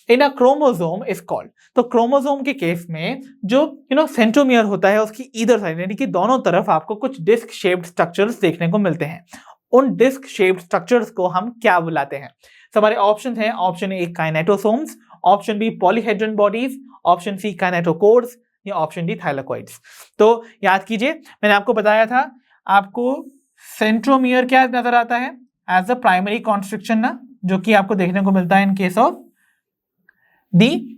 in a chromosome is called. तो क्रोमोसोम के केस में जो सेंट्रोमियर होता है उसकी ईदर साइड, यानी कि दोनों तरफ आपको कुछ डिस्क शेप्ड स्ट्रक्चर्स देखने को मिलते हैं। उन डिस्क शेप्ड स्ट्रक्चर्स को हम क्या बुलाते हैं? तो हमारे ऑप्शन हैं, option A kinetosomes, option B polyhedron bodies, option C kinetochores, या ऑप्शन डी थाइलाकॉइड्स। तो याद कीजिए, मैंने आपको बताया था, आपको सेंट्रोमियर क्या नजर आता है, एज अ प्राइमरी कॉन्स्ट्रिक्शन ना, जो कि आपको देखने को मिलता है in case of the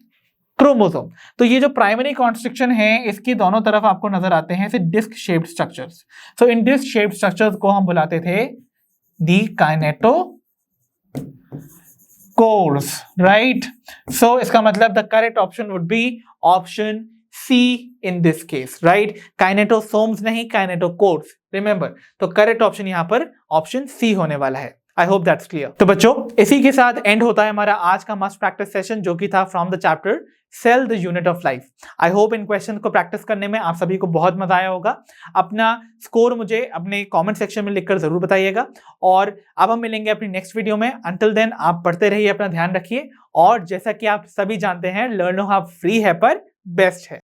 chromosome. तो ये जो प्राइमरी कॉन्स्ट्रिक्शन है, इसके दोनों तरफ आपको नजर आते हैं डिस्क शेप्ड स्ट्रक्चर्स। सो इन डिस्क शेप्ड स्ट्रक्चर्स को हम बुलाते थे दी काइनेटोकोर्स, राइट। सो इसका मतलब the correct option would be option C in this case, right. Kinetosomes नहीं, काइनेटोकोर्स, रिमेंबर। तो करेक्ट ऑप्शन यहां पर ऑप्शन सी होने वाला है। I hope that's clear. तो बच्चों, इसी के साथ एंड होता है हमारा आज का मस्ट प्रैक्टिस सेशन, जो कि था from the chapter cell the unit of life. I hope इन क्वेश्चन को प्रैक्टिस करने में आप सभी को बहुत मजा आया होगा। अपना स्कोर मुझे अपने कमेंट सेक्शन में लिखकर जरूर बताइएगा, और अब हम मिलेंगे अपनी नेक्स्ट वीडियो में। अंटिल देन आप पढ़ते रहिए, अपना ध्यान रखिए, और जैसा कि आप सभी जानते हैं, लर्नो हब फ्री है पर बेस्ट है।